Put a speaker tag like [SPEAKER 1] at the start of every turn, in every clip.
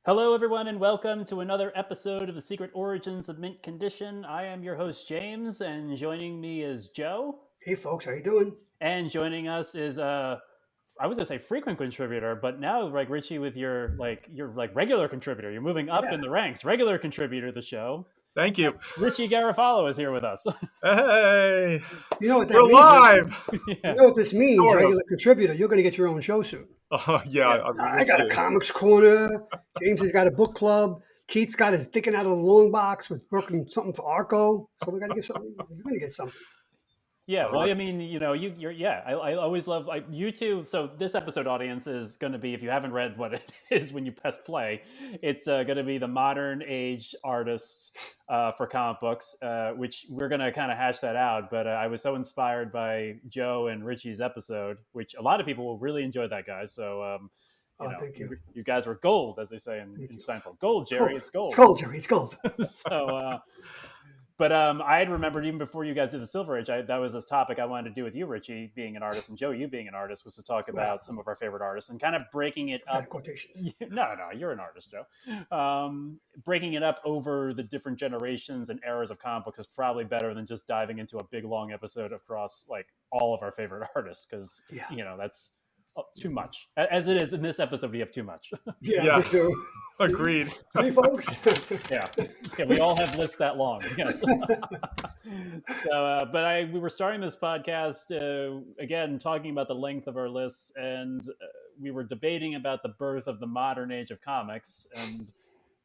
[SPEAKER 1] Hello, everyone, and welcome to another episode of The Secret Origins of Mint Condition. I am your host, James, and joining me is Joe.
[SPEAKER 2] Hey folks, how you doing?
[SPEAKER 1] And joining us is I was gonna say frequent contributor, but now like Richie with your regular contributor. You're moving up
[SPEAKER 2] Yeah.
[SPEAKER 1] in the ranks. Regular contributor to the show.
[SPEAKER 3] Thank you.
[SPEAKER 1] Richie Garofalo is here with us.
[SPEAKER 3] Hey,
[SPEAKER 2] You know what that
[SPEAKER 3] we're
[SPEAKER 2] means, right?
[SPEAKER 3] live.
[SPEAKER 2] You
[SPEAKER 1] Yeah.
[SPEAKER 2] know what this means,
[SPEAKER 3] Sort of.
[SPEAKER 2] regular contributor. You're going to get your own show soon.
[SPEAKER 3] Oh yeah,
[SPEAKER 1] Yes.
[SPEAKER 3] we'll
[SPEAKER 2] I got a
[SPEAKER 3] see.
[SPEAKER 2] comics corner. James has got a book club. Keith's got his sticking out of the long box with working something for Arco. So we got to get something. You're going to get something.
[SPEAKER 1] Yeah, well, I mean, you're yeah. I always love like you two. So this episode audience is going to be, if you haven't read what it is when you press play, it's going to be the modern age artists for comic books, which we're going to kind of hash that out. But I was so inspired by Joe and Richie's episode, which a lot of people will really enjoy that, guys. So
[SPEAKER 2] Thank you.
[SPEAKER 1] you guys were gold, as they say in Seinfeld. Gold, Jerry, it's gold.
[SPEAKER 2] It's gold, Jerry. It's gold.
[SPEAKER 1] So. But I had remembered even before you guys did the Silver Age, that was a topic I wanted to do with you, Richie, being an artist, and Joe, you being an artist, was to talk about some of our favorite artists and kind of breaking it up.
[SPEAKER 2] Quotations.
[SPEAKER 1] No, you're an artist, Joe. Breaking it up over the different generations and eras of comic books is probably better than just diving into a big long episode across like all of our favorite artists, because that's too much. As it is in this episode, we have too much.
[SPEAKER 2] Yeah, we do.
[SPEAKER 3] Agreed.
[SPEAKER 2] See, folks?
[SPEAKER 1] Yeah, we all have lists that long. Yes. So, but we were starting this podcast again, talking about the length of our lists, and we were debating about the birth of the modern age of comics, and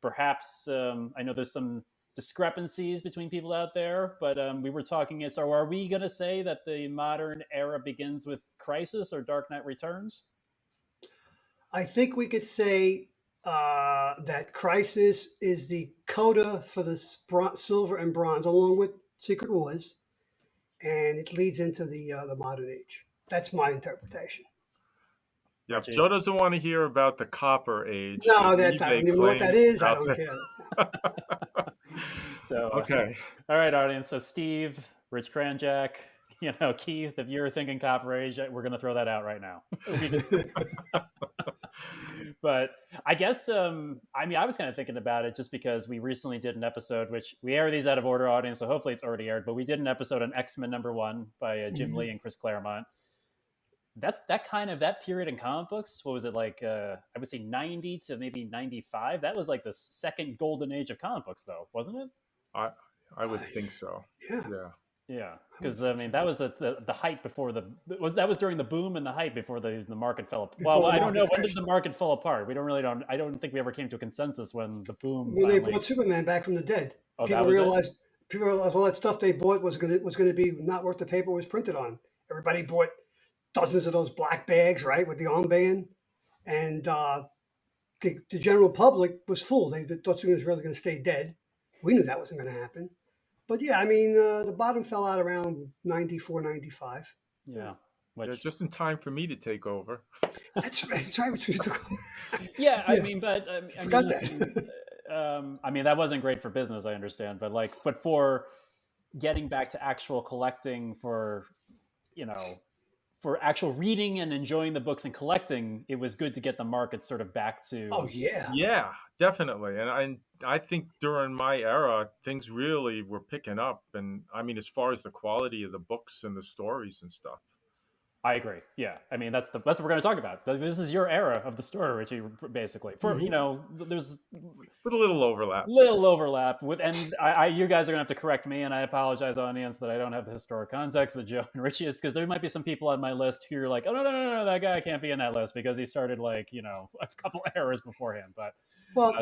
[SPEAKER 1] perhaps I know there's some discrepancies between people out there, but we were talking. So, are we going to say that the modern era begins with Crisis or Dark Knight Returns?
[SPEAKER 2] I think we could say that Crisis is the coda for the silver and bronze, along with Secret Wars, and it leads into the modern age. That's my interpretation.
[SPEAKER 3] Yeah, Joe doesn't want to hear about the Copper Age.
[SPEAKER 2] No, that's I don't even know what that is. I don't care.
[SPEAKER 1] So
[SPEAKER 3] okay.
[SPEAKER 1] All right, audience. So Steve, Rich Kranjak, Keith, if you're thinking Copper Age, we're going to throw that out right now. But I guess, I was kind of thinking about it just because we recently did an episode, which we air these out of order, audience, so hopefully it's already aired, but we did an episode on X-Men #1 by Jim Lee and Chris Claremont. That's that period in comic books. What was it like? I would say 90 to maybe 95. That was like the second golden age of comic books, though, wasn't it?
[SPEAKER 3] I would think so.
[SPEAKER 1] Yeah, because that was the height before that was during the boom and the height before the market fell apart. Well, I don't know, when did the market fall apart? I don't think we ever came to a consensus when the boom.
[SPEAKER 2] When they brought Superman back from the dead, people realized all that stuff they bought was going to be not worth the paper it was printed on. Everybody bought dozens of those black bags, right, with the armband, and the general public was fooled. They thought Superman was really going to stay dead. We knew that wasn't going to happen. But yeah, the bottom fell out around 94, 95.
[SPEAKER 1] Yeah.
[SPEAKER 3] Just in time for me to take over.
[SPEAKER 2] That's right.
[SPEAKER 1] Yeah,
[SPEAKER 2] I
[SPEAKER 1] forgot that. That wasn't great for business, I understand, but for getting back to actual collecting for actual reading and enjoying the books and collecting, it was good to get the market sort of back to.
[SPEAKER 2] Oh yeah.
[SPEAKER 3] Yeah, definitely. And I think during my era, things really were picking up. And as far as the quality of the books and the stories and stuff.
[SPEAKER 1] I agree. Yeah, that's what we're going to talk about. This is your era of the story, Richie. Basically, for there's
[SPEAKER 3] with a little overlap.
[SPEAKER 1] You guys are going to have to correct me, and I apologize, audience, that I don't have the historic context that Joe and Richie is, because there might be some people on my list who are like, oh no, that guy can't be in that list because he started a couple eras beforehand. But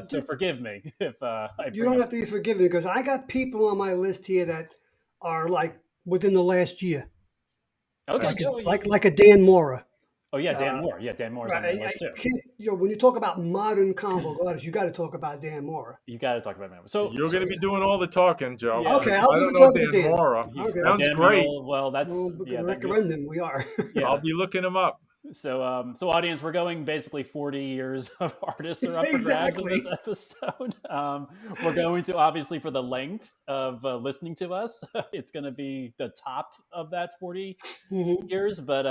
[SPEAKER 1] so forgive me if
[SPEAKER 2] you don't have to be forgiven, because I got people on my list here that are like within the last year.
[SPEAKER 1] Okay,
[SPEAKER 2] like a Dan Mora.
[SPEAKER 1] Oh yeah, Dan Mora. Yeah, Dan Mora's on the list too.
[SPEAKER 2] When you talk about modern comic book artists, you got to talk about Dan Mora.
[SPEAKER 1] You got to talk about Dan Mora. So
[SPEAKER 3] you're going to be doing all the talking, Joe.
[SPEAKER 2] Yeah. Okay, I'll do the talking to Dan
[SPEAKER 3] Mora. He sounds
[SPEAKER 1] Dan
[SPEAKER 3] great.
[SPEAKER 1] Well, that's
[SPEAKER 2] recommend him. We are.
[SPEAKER 3] Yeah. I'll be looking him up.
[SPEAKER 1] So audience, we're going basically 40 years of artists are up for grabs in
[SPEAKER 2] Exactly.
[SPEAKER 1] this episode. We're going to, obviously, for the length of listening to us, it's going to be the top of that 40
[SPEAKER 2] Mhm.
[SPEAKER 1] years. But,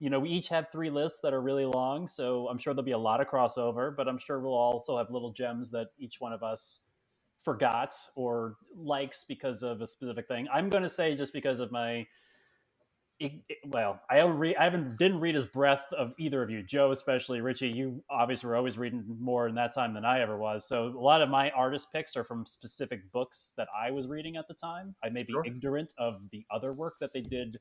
[SPEAKER 1] we each have 3 lists that are really long. So I'm sure there'll be a lot of crossover, but I'm sure we'll also have little gems that each one of us forgot or likes because of a specific thing. I'm going to say, just because of my didn't read his breadth of either of you, Joe especially. Richie, you obviously were always reading more in that time than I ever was. So a lot of my artist picks are from specific books that I was reading at the time. I may be
[SPEAKER 3] Sure.
[SPEAKER 1] ignorant of the other work that they did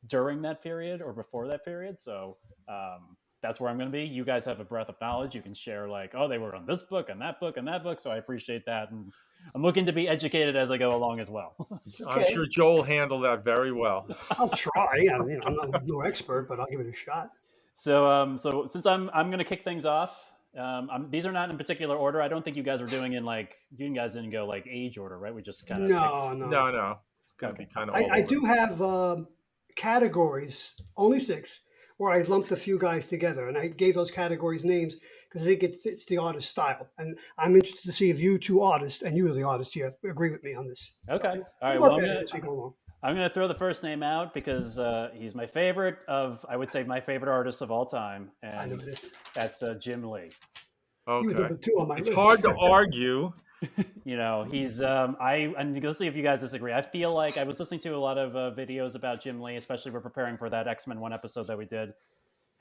[SPEAKER 1] during that period or before that period. So that's where I'm going to be. You guys have a breadth of knowledge. You can share like, oh, they were on this book and that book and that book. So I appreciate that. And I'm looking to be educated as I go along as well.
[SPEAKER 3] I'm
[SPEAKER 2] Okay.
[SPEAKER 3] sure Joel handled that very well.
[SPEAKER 2] I'll try. I'm not no expert, but I'll give it a shot.
[SPEAKER 1] So since I'm going to kick things off. These are not in particular order. I don't think you guys were doing in like, you guys didn't go like age order, right? We just kind of
[SPEAKER 2] No,
[SPEAKER 3] No. It's going to
[SPEAKER 1] Okay.
[SPEAKER 3] be kind of all
[SPEAKER 2] I
[SPEAKER 3] over.
[SPEAKER 2] do have categories, only 6, where I lumped a few guys together, and I gave those categories names because I think it's the artist style. And I'm interested to see if you two artists, and you are the artist here, agree with me on this.
[SPEAKER 1] Okay.
[SPEAKER 2] So
[SPEAKER 1] All right.
[SPEAKER 2] we'll
[SPEAKER 1] Well,
[SPEAKER 2] work at it as we go along.
[SPEAKER 1] I'm going to throw the first name out because he's my favorite of, I would say, my favorite artist of all time,
[SPEAKER 2] I know
[SPEAKER 1] and
[SPEAKER 2] this.
[SPEAKER 1] that's Jim Lee.
[SPEAKER 2] He was
[SPEAKER 3] Okay.
[SPEAKER 2] number 2 on my
[SPEAKER 3] It's
[SPEAKER 2] list.
[SPEAKER 3] hard to argue.
[SPEAKER 1] He's and let's see if you guys disagree. I feel like I was listening to a lot of videos about Jim Lee, especially we're preparing for that X-Men 1 episode that we did,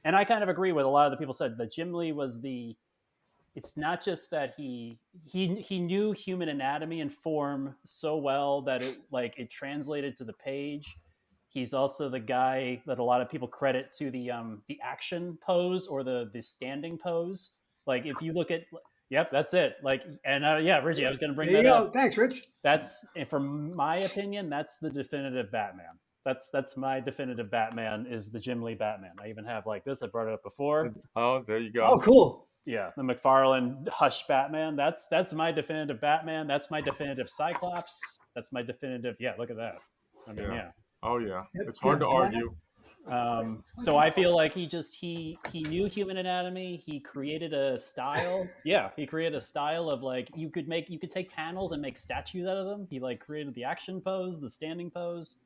[SPEAKER 1] and I kind of agree with a lot of the people said that Jim Lee was the. It's not just that he knew human anatomy and form so well that it translated to the page. He's also the guy that a lot of people credit to the action pose or the standing pose. Like if you look at, yep, that's it. Like and yeah, Richie, I was going to bring
[SPEAKER 2] There
[SPEAKER 1] that
[SPEAKER 2] you
[SPEAKER 1] up.
[SPEAKER 2] go. Thanks, Rich.
[SPEAKER 1] That's, from my opinion, that's the definitive Batman. That's my definitive Batman is the Jim Lee Batman. I even have like this. I brought it up before.
[SPEAKER 3] Oh, there you go.
[SPEAKER 2] Oh, cool.
[SPEAKER 1] Yeah, the McFarlane Hush Batman. That's my definitive Batman. That's my definitive Cyclops. That's my definitive. Yeah, look at that. I mean, yeah.
[SPEAKER 3] Oh, yeah.
[SPEAKER 2] Yep,
[SPEAKER 3] It's hard
[SPEAKER 2] yeah,
[SPEAKER 3] to argue.
[SPEAKER 1] So I feel like he knew human anatomy. He created a style. Yeah, he created a style of like you could take panels and make statues out of them. He like created the action pose, the standing pose.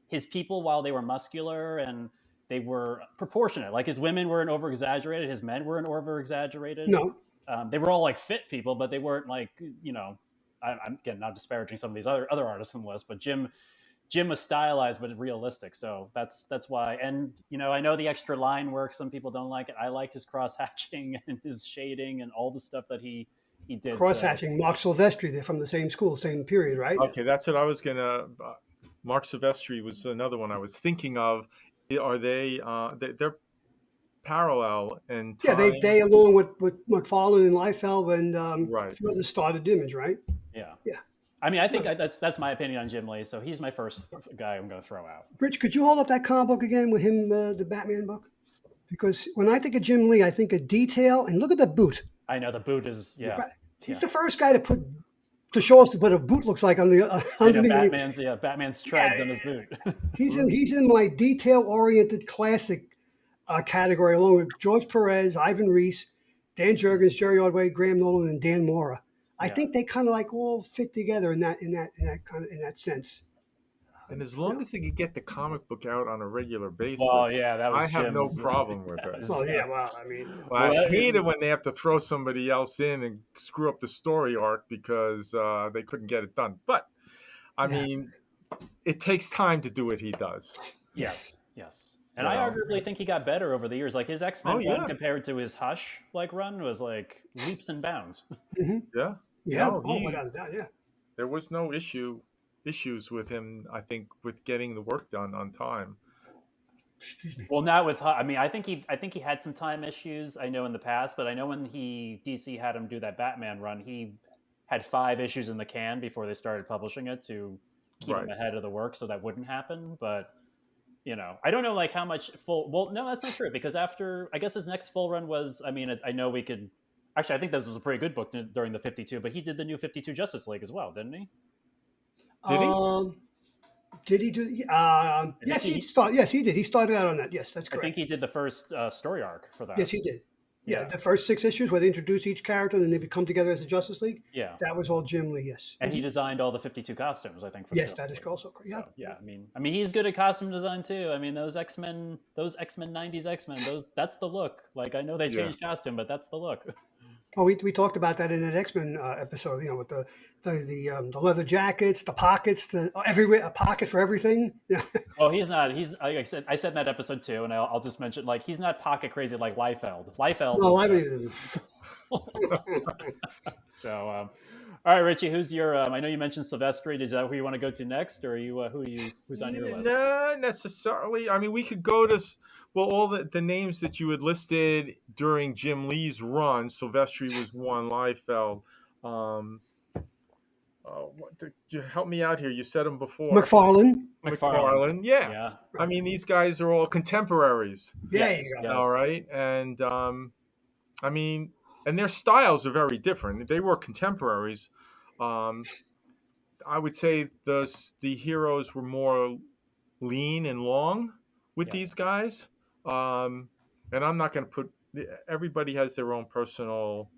[SPEAKER 1] His people, while they were muscular and they were proportionate, like his women weren't over exaggerated, his men weren't over exaggerated.
[SPEAKER 2] No.
[SPEAKER 1] They were all like fit people, but they weren't like I'm again not disparaging some of these other artists on the list, but Jim was stylized but realistic, so that's why. And I know the extra line work. Some people don't like it. I liked his cross hatching and his shading and all the stuff that he did.
[SPEAKER 2] Cross hatching. Mark Silvestri. They're from the same school, same period, right?
[SPEAKER 3] Okay, that's what I was going to. Mark Silvestri was another one I was thinking of. Are they? They're parallel in
[SPEAKER 2] Yeah,
[SPEAKER 3] time.
[SPEAKER 2] they along with McFarlane and Liefeld and
[SPEAKER 3] Right.
[SPEAKER 2] the started Image, right?
[SPEAKER 1] Yeah.
[SPEAKER 2] Yeah.
[SPEAKER 1] I mean, I think that's my opinion on Jim Lee. So he's my first guy I'm going to throw out.
[SPEAKER 2] Rich, could you hold up that comic book again with him, the Batman book? Because when I think of Jim Lee, I think of detail, and look at the boot.
[SPEAKER 1] I know the boot is
[SPEAKER 2] Right. He's the first guy to show us what a boot looks like on the underneath.
[SPEAKER 1] Batman's treads on his boot.
[SPEAKER 2] He's in my detail-oriented classic category, along with George Perez, Ivan Reis, Dan Jurgens, Jerry Ordway, Graham Nolan, and Dan Mora. I think they kind of like all fit together in that sense.
[SPEAKER 3] And as long as they could get the comic book out on a regular basis,
[SPEAKER 1] Well, yeah, that was
[SPEAKER 3] I have no
[SPEAKER 1] Jim's-
[SPEAKER 3] problem with it.
[SPEAKER 2] Well, yeah, well, I mean,
[SPEAKER 3] I hate it when they have to throw somebody else in and screw up the story arc because they couldn't get it done. But I mean, it takes time to do what he does.
[SPEAKER 1] Yes. And I arguably think he got better over the years. Like his X-Men run compared to his Hush run was like leaps and bounds.
[SPEAKER 3] Yeah.
[SPEAKER 2] yeah.
[SPEAKER 3] No,
[SPEAKER 2] Without a doubt, yeah.
[SPEAKER 3] there was no issues with him, I think, with getting the work done on time.
[SPEAKER 2] Excuse me.
[SPEAKER 1] Well, not with. I mean, I think he had some time issues. I know in the past, but I know when DC had him do that Batman run, he had 5 issues in the can before they started publishing it to keep him ahead of the work, so that wouldn't happen. But I don't know like how much full. Well, no, that's not true because after I guess his next full run was. I mean, I know we could. Actually, I think this was a pretty good book during the 52, but he did the new 52 Justice League as well, didn't he?
[SPEAKER 3] Did he?
[SPEAKER 2] Did he do? Yes, he did. He started out on that. Yes, that's correct.
[SPEAKER 1] I think he did the first story arc for that.
[SPEAKER 2] Yes, he did. Yeah, the first 6 issues where they introduce each character and then they become together as the Justice League.
[SPEAKER 1] Yeah,
[SPEAKER 2] that was all Jim Lee. Yes,
[SPEAKER 1] and he designed all the 52 costumes. I think. For
[SPEAKER 2] yes, that is also correct. Yeah,
[SPEAKER 1] so, yeah. I mean, he's good at costume design too. I mean, those X-Men '90s X-Men, that's the look. Like, I know they changed costume, but that's the look.
[SPEAKER 2] Oh, we talked about that in an X-Men episode. You know, with the leather jackets, the pockets, everywhere a pocket for everything. Yeah.
[SPEAKER 1] Oh, he's not. He's like I said in that episode too, and I'll just mention, like, he's not pocket crazy like Liefeld.
[SPEAKER 2] No, I mean.
[SPEAKER 1] So, all right, Richie, who's your? I know you mentioned Silvestri. Is that who you want to go to next, or are you who's on your list?
[SPEAKER 3] Not necessarily. I mean, we could go to all the names that you had listed during Jim Lee's run. Silvestri was one. Liefeld. You help me out here. You said them before.
[SPEAKER 2] McFarlane.
[SPEAKER 3] Yeah. I mean, these guys are all contemporaries.
[SPEAKER 2] Yeah, you go.
[SPEAKER 1] Yes.
[SPEAKER 3] All right, and I mean, and their styles are very different. They were contemporaries. I would say the heroes were more lean and long with these guys. And I'm not going to put. Everybody has their own personal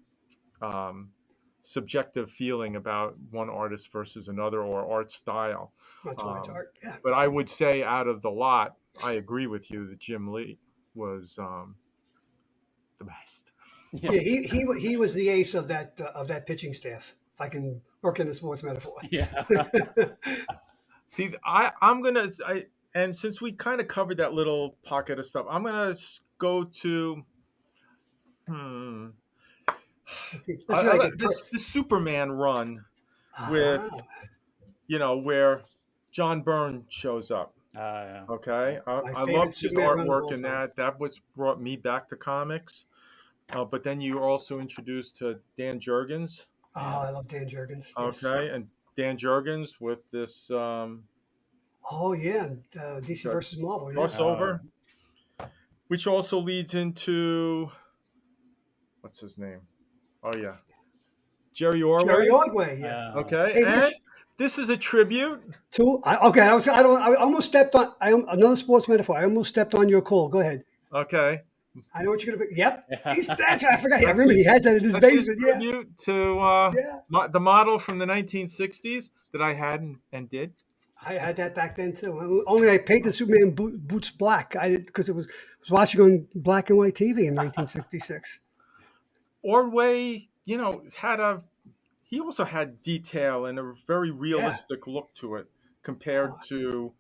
[SPEAKER 3] subjective feeling about one artist versus another or art style.
[SPEAKER 2] That's why it's art. Yeah.
[SPEAKER 3] But I would say, out of the lot, I agree with you that Jim Lee was the best.
[SPEAKER 2] Yeah, he was the ace of that pitching staff. If I can work in a sports metaphor.
[SPEAKER 1] Yeah.
[SPEAKER 3] See, and since we kind of covered that little pocket of stuff, I'm gonna go to this Superman run with where John Byrne shows up.
[SPEAKER 1] Yeah.
[SPEAKER 3] Okay, I love his artwork in that. That was brought me back to comics. But then you were also introduced to Dan Jurgens.
[SPEAKER 2] Oh, I love Dan Jurgens.
[SPEAKER 3] Okay, yes. And Dan Jurgens with this.
[SPEAKER 2] DC versus Marvel
[SPEAKER 3] crossover, which also leads into what's his name? Oh yeah, Jerry Ordway.
[SPEAKER 2] Jerry Ordway. Yeah.
[SPEAKER 3] Okay, hey, and this is a tribute
[SPEAKER 2] to. I almost stepped on. Another sports metaphor. I almost stepped on your call. Go ahead.
[SPEAKER 3] Okay.
[SPEAKER 2] I know what you're gonna be. Yep, that's right. I forgot. I remember he has that in his basement.
[SPEAKER 3] Yeah. Tribute to the model from the 1960s that I had and did.
[SPEAKER 2] I had that back then too. Only I painted Superman boots black. I did because it was watching on black and white TV in 1966.
[SPEAKER 3] Ordway, he also had detail and a very realistic look to it compared to.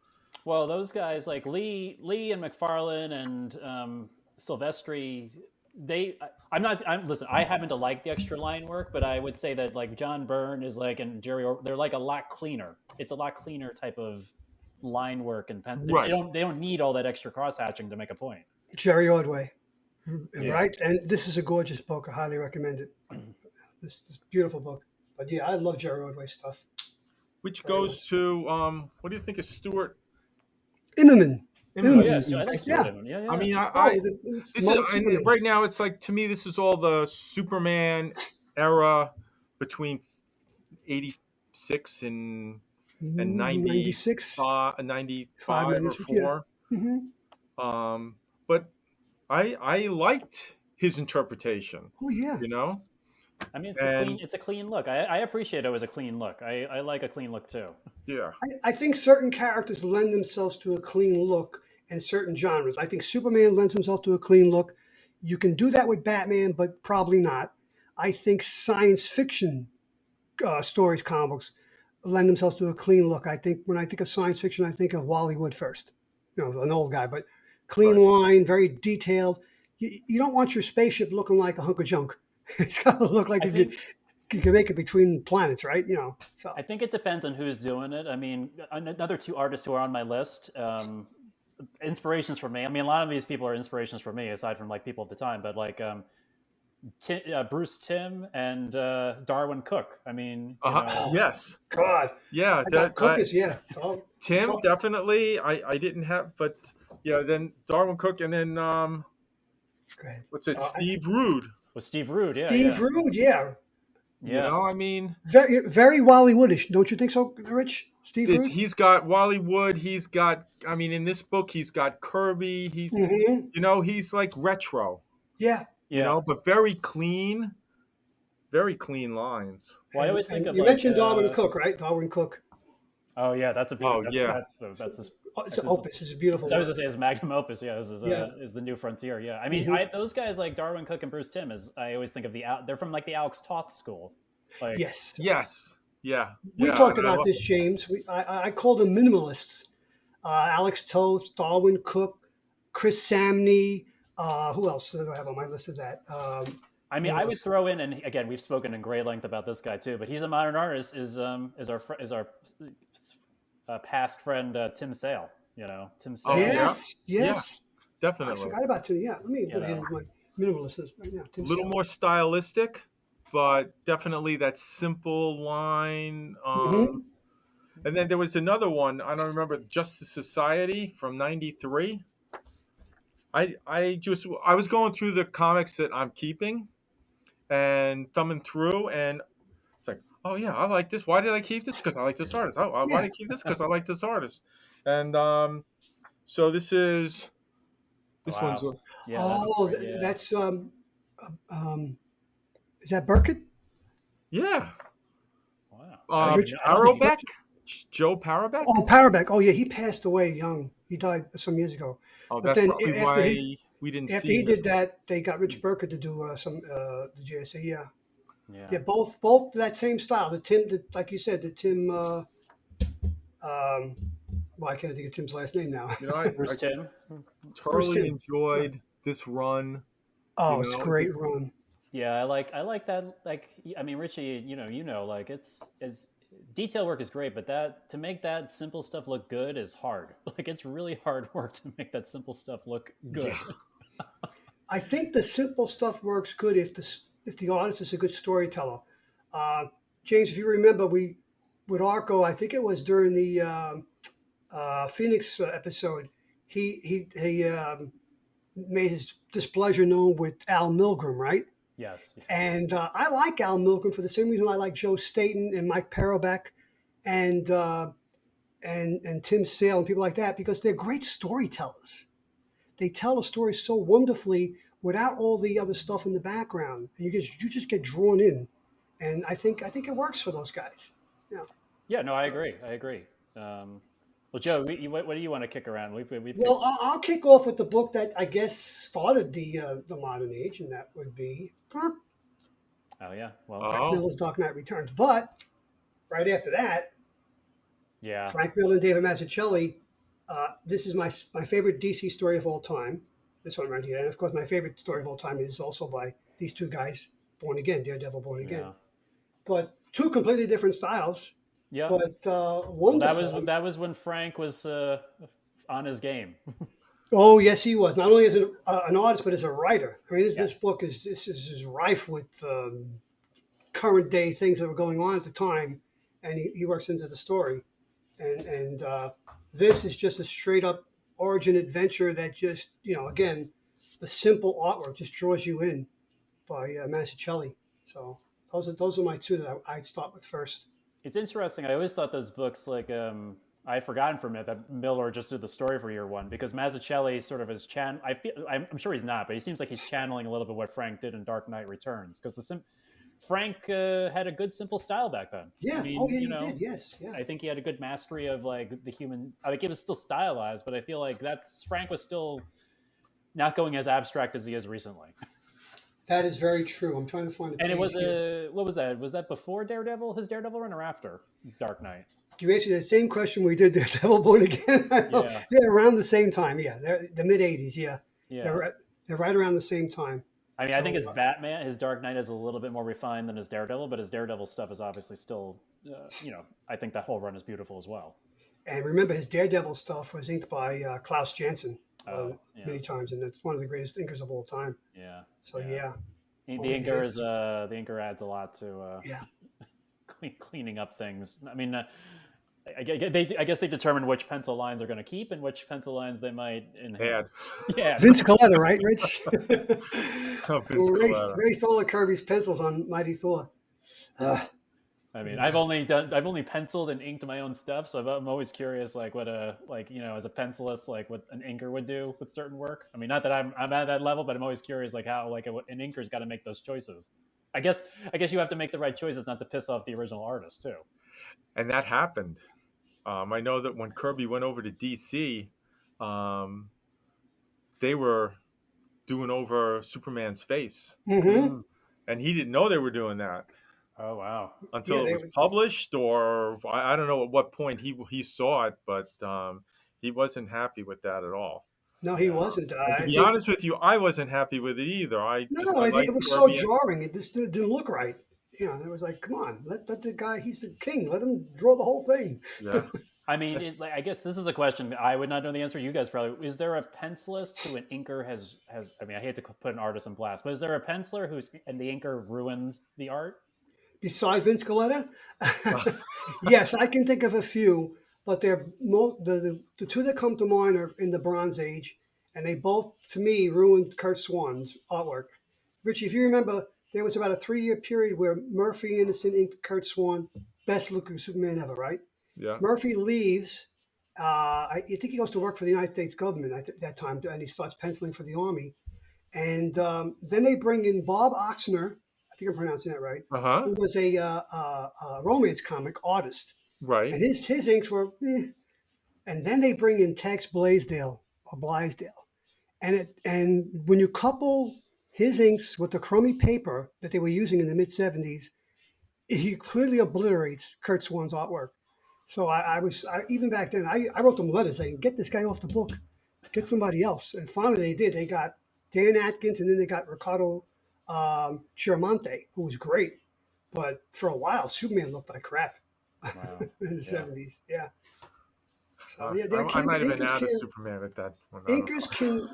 [SPEAKER 1] Well, those guys like Lee and McFarlane and Silvestri, listen, I happen to like the extra line work, but I would say that like John Byrne is like, and Jerry, they're like a lot cleaner. It's a lot cleaner type of line work, and
[SPEAKER 3] right.
[SPEAKER 1] They don't need all that extra cross hatching to make a point.
[SPEAKER 2] Jerry Ordway, right? And this is a gorgeous book. I highly recommend it. This beautiful book. But yeah, I love Jerry Ordway stuff.
[SPEAKER 3] Which goes to what do you think of Stuart
[SPEAKER 2] Immerman?
[SPEAKER 1] Oh, yes, I like Stuart Immerman. Yeah.
[SPEAKER 3] I mean, right now it's like, to me, this is all the Superman era between 86 and 96, 95 or 4.
[SPEAKER 2] Yeah. Mm-hmm.
[SPEAKER 3] But I liked his interpretation.
[SPEAKER 2] Oh yeah.
[SPEAKER 1] I mean, it's a clean look. I appreciate it as a clean look. I like a clean look too.
[SPEAKER 3] Yeah.
[SPEAKER 2] I think certain characters lend themselves to a clean look in certain genres. I think Superman lends himself to a clean look. You can do that with Batman, but probably not. I think science fiction stories, comics, lend themselves to a clean look. I think when I think of science fiction, I think of Wally Wood first. An old guy, but clean line, very detailed. You don't want your spaceship looking like a hunk of junk. It's got to look like you can make it between planets, right? So
[SPEAKER 1] I think it depends on who's doing it. I mean, another two artists who are on my list, inspirations for me. I mean, a lot of these people are inspirations for me, aside from like people at the time. But like Bruce Timm and Darwin Cook. I mean,
[SPEAKER 3] yes,
[SPEAKER 2] God,
[SPEAKER 3] yeah,
[SPEAKER 2] Cook is
[SPEAKER 3] Tim definitely. I didn't have, but then Darwin Cook, and then what's it? Steve Rude.
[SPEAKER 1] Steve Rude, yeah.
[SPEAKER 2] Steve Rude, yeah.
[SPEAKER 3] You know, I mean,
[SPEAKER 2] very, very Wally Woodish, don't you think so, Rich? Steve Rude?
[SPEAKER 3] he's got Wally Wood. He's got, I mean, in this book, he's got Kirby. He's, you know, he's like retro.
[SPEAKER 2] Yeah.
[SPEAKER 3] You know, but very clean lines.
[SPEAKER 1] Well, I always think of
[SPEAKER 2] you mentioned Darwin Cook, right? Darwin Cook.
[SPEAKER 1] Oh yeah, that's a beautiful. That's his.
[SPEAKER 2] It's an opus. It's a beautiful.
[SPEAKER 1] I was going to say his magnum opus. Yeah, this is is the new frontier. Yeah, I mean, those guys like Darwin Cook and Bruce Timm is. I always think of they're from like the Alex Toth school. Like,
[SPEAKER 3] yes, yeah.
[SPEAKER 2] We talked about this, James. I call them minimalists. Alex Toth, Darwin Cook, Chris Samney. Who else do I have on my list of that?
[SPEAKER 1] I mean, I would throw in, and again, we've spoken in great length about this guy too, but he's a modern artist. Is our past friend Tim Sale? You know, Tim Sale.
[SPEAKER 2] Oh, yes,
[SPEAKER 3] yeah, definitely.
[SPEAKER 2] I forgot about Tim. Yeah, let me put it in my minimalist list right now.
[SPEAKER 3] A little more stylistic, but definitely that simple line. And then there was another one. I don't remember. Justice Society from '93. I was going through the comics that I'm keeping and thumbing through, and it's like, oh yeah, I like this. Why did I keep this? Because I like this artist. Why did I keep this? Because I like this artist. And so this one's.
[SPEAKER 2] That's is that Burkett?
[SPEAKER 3] Yeah.
[SPEAKER 1] Wow.
[SPEAKER 3] Parobeck? Joe Parobeck?
[SPEAKER 2] Oh, Parobeck. Oh yeah, he passed away young. He died some years ago.
[SPEAKER 3] Oh,
[SPEAKER 2] but
[SPEAKER 3] that's
[SPEAKER 2] then
[SPEAKER 3] probably why we didn't see.
[SPEAKER 2] After he did that, they got Rich Burkett to do some the JSA.
[SPEAKER 1] Yeah,
[SPEAKER 2] both that same style. Like you said, the Tim. Well, I can't think of Tim's last name now.
[SPEAKER 3] You know, I totally enjoyed this run.
[SPEAKER 2] Oh, it's a great run.
[SPEAKER 1] Yeah, I like that. Like, I mean, Richie, you know, like it's detail work is great, but to make that simple stuff look good is hard. Like, it's really hard work to make that simple stuff look good.
[SPEAKER 2] Yeah. I think the simple stuff works good if the artist is a good storyteller. James, if you remember, with Arco, I think it was during the Phoenix episode, he made his displeasure known with Al Milgrom, right?
[SPEAKER 1] Yes.
[SPEAKER 2] And I like Al Milgrom for the same reason I like Joe Staton and Mike Parobeck and Tim Sale and people like that, because they're great storytellers. They tell a story so wonderfully without all the other stuff in the background, and you just get drawn in. And I think it works for those guys. Yeah.
[SPEAKER 1] Yeah. No, I agree. Well, Joe, what do you want to kick around?
[SPEAKER 2] Well, I'll kick off with the book that I guess started the modern age, and that would be.
[SPEAKER 1] Oh yeah, well,
[SPEAKER 2] Frank Miller's Dark Knight Returns. But right after that,
[SPEAKER 1] yeah,
[SPEAKER 2] Frank Miller and David Mazzucchelli. This is my favorite DC story of all time. This one right here, and of course, my favorite story of all time is also by these two guys, Born Again, Daredevil, Born Again. Yeah. But two completely different styles.
[SPEAKER 1] Yeah,
[SPEAKER 2] but wonderful.
[SPEAKER 1] Well, that was when Frank was on his game.
[SPEAKER 2] Oh yes, he was. Not only as an artist, but as a writer. I mean, this book is rife with current day things that were going on at the time, and he works into the story. And this is just a straight up origin adventure that just, again, the simple artwork just draws you in by Mazzucchelli. So those are my two that I'd start with first.
[SPEAKER 1] It's interesting. I always thought those books, like, I had forgotten for a minute that Miller just did the story for year one, because Mazzucchelli sort of is I'm sure he's not, but he seems like he's channeling a little bit what Frank did in Dark Knight Returns, because Frank had a good simple style back then.
[SPEAKER 2] Yeah, he did. Yes, yeah.
[SPEAKER 1] I think he had a good mastery of like the human. I think it was still stylized, but I feel like Frank was still not going as abstract as he is recently.
[SPEAKER 2] That is very true. I'm trying to find it.
[SPEAKER 1] And it was what was that? Was that before his Daredevil run, or after Dark Knight?
[SPEAKER 2] You asked me the same question we did Daredevil Born Again. Yeah, around the same time. Yeah, they're the mid '80s. Yeah, they're right around the same time.
[SPEAKER 1] I mean, I think his Batman, his Dark Knight is a little bit more refined than his Daredevil, but his Daredevil stuff is obviously still, I think that whole run is beautiful as well. And
[SPEAKER 2] remember, his Daredevil stuff was inked by Klaus Janson many times, and it's one of the greatest inkers of all time.
[SPEAKER 1] Yeah.
[SPEAKER 2] So yeah.
[SPEAKER 1] The inker adds a lot to cleaning up things. I mean, I guess they determine which pencil lines they're going to keep and which pencil lines they might add. Yeah.
[SPEAKER 2] Vince Colletta, right, Rich? Raced all of Kirby's pencils on Mighty Thor.
[SPEAKER 1] I mean, I've only penciled and inked my own stuff, so I'm always curious, like what as a pencilist, like what an inker would do with certain work. I mean, not that I'm at that level, but I'm always curious, like how like an inker's got to make those choices. I guess you have to make the right choices not to piss off the original artist too.
[SPEAKER 3] And that happened. I know that when Kirby went over to DC, they were doing over Superman's face,
[SPEAKER 2] Mm-hmm.
[SPEAKER 3] and he didn't know they were doing that.
[SPEAKER 1] Oh wow!
[SPEAKER 3] Until it was published, or I don't know at what point he saw it, but he wasn't happy with that at all.
[SPEAKER 2] No, he wasn't.
[SPEAKER 3] And to be honest with you, I wasn't happy with it either.
[SPEAKER 2] It was so jarring. It just didn't look right. It was like, come on, let the guy. He's the king. Let him draw the whole thing.
[SPEAKER 3] Yeah.
[SPEAKER 1] I mean, I guess this is a question I would not know the answer. You guys probably. Is there a pencilist who an inker has? I mean, I hate to put an artist in blast, but is there a penciler and the inker ruined the art?
[SPEAKER 2] Besides Vince Colletta? Yes, I can think of a few, but they're the two that come to mind are in the Bronze Age, and they both, to me, ruined Kurt Swan's artwork. Richie, if you remember, there was about a 3-year period where Murphy Anderson inked Kurt Swan, best looking Superman ever, right?
[SPEAKER 3] Yeah.
[SPEAKER 2] Murphy leaves. I think he goes to work for the United States government at that time, and he starts penciling for the Army. And then they bring in Bob Oxner. I think I'm pronouncing that right. Who was a romance comic artist.
[SPEAKER 3] Right.
[SPEAKER 2] And his inks were, And then they bring in Tex Blaisdell. And when you couple his inks with the crummy paper that they were using in the mid-'70s, he clearly obliterates Kurt Swan's artwork. So I even back then, I wrote them letters saying, get this guy off the book, get somebody else. And finally they did. They got Dan Atkins, and then they got Ricardo Chiaramonte, who was great. But for a while, Superman looked like crap in the 70s. Yeah. So,
[SPEAKER 3] I might have been out of Superman at that one.
[SPEAKER 2] Inkers can,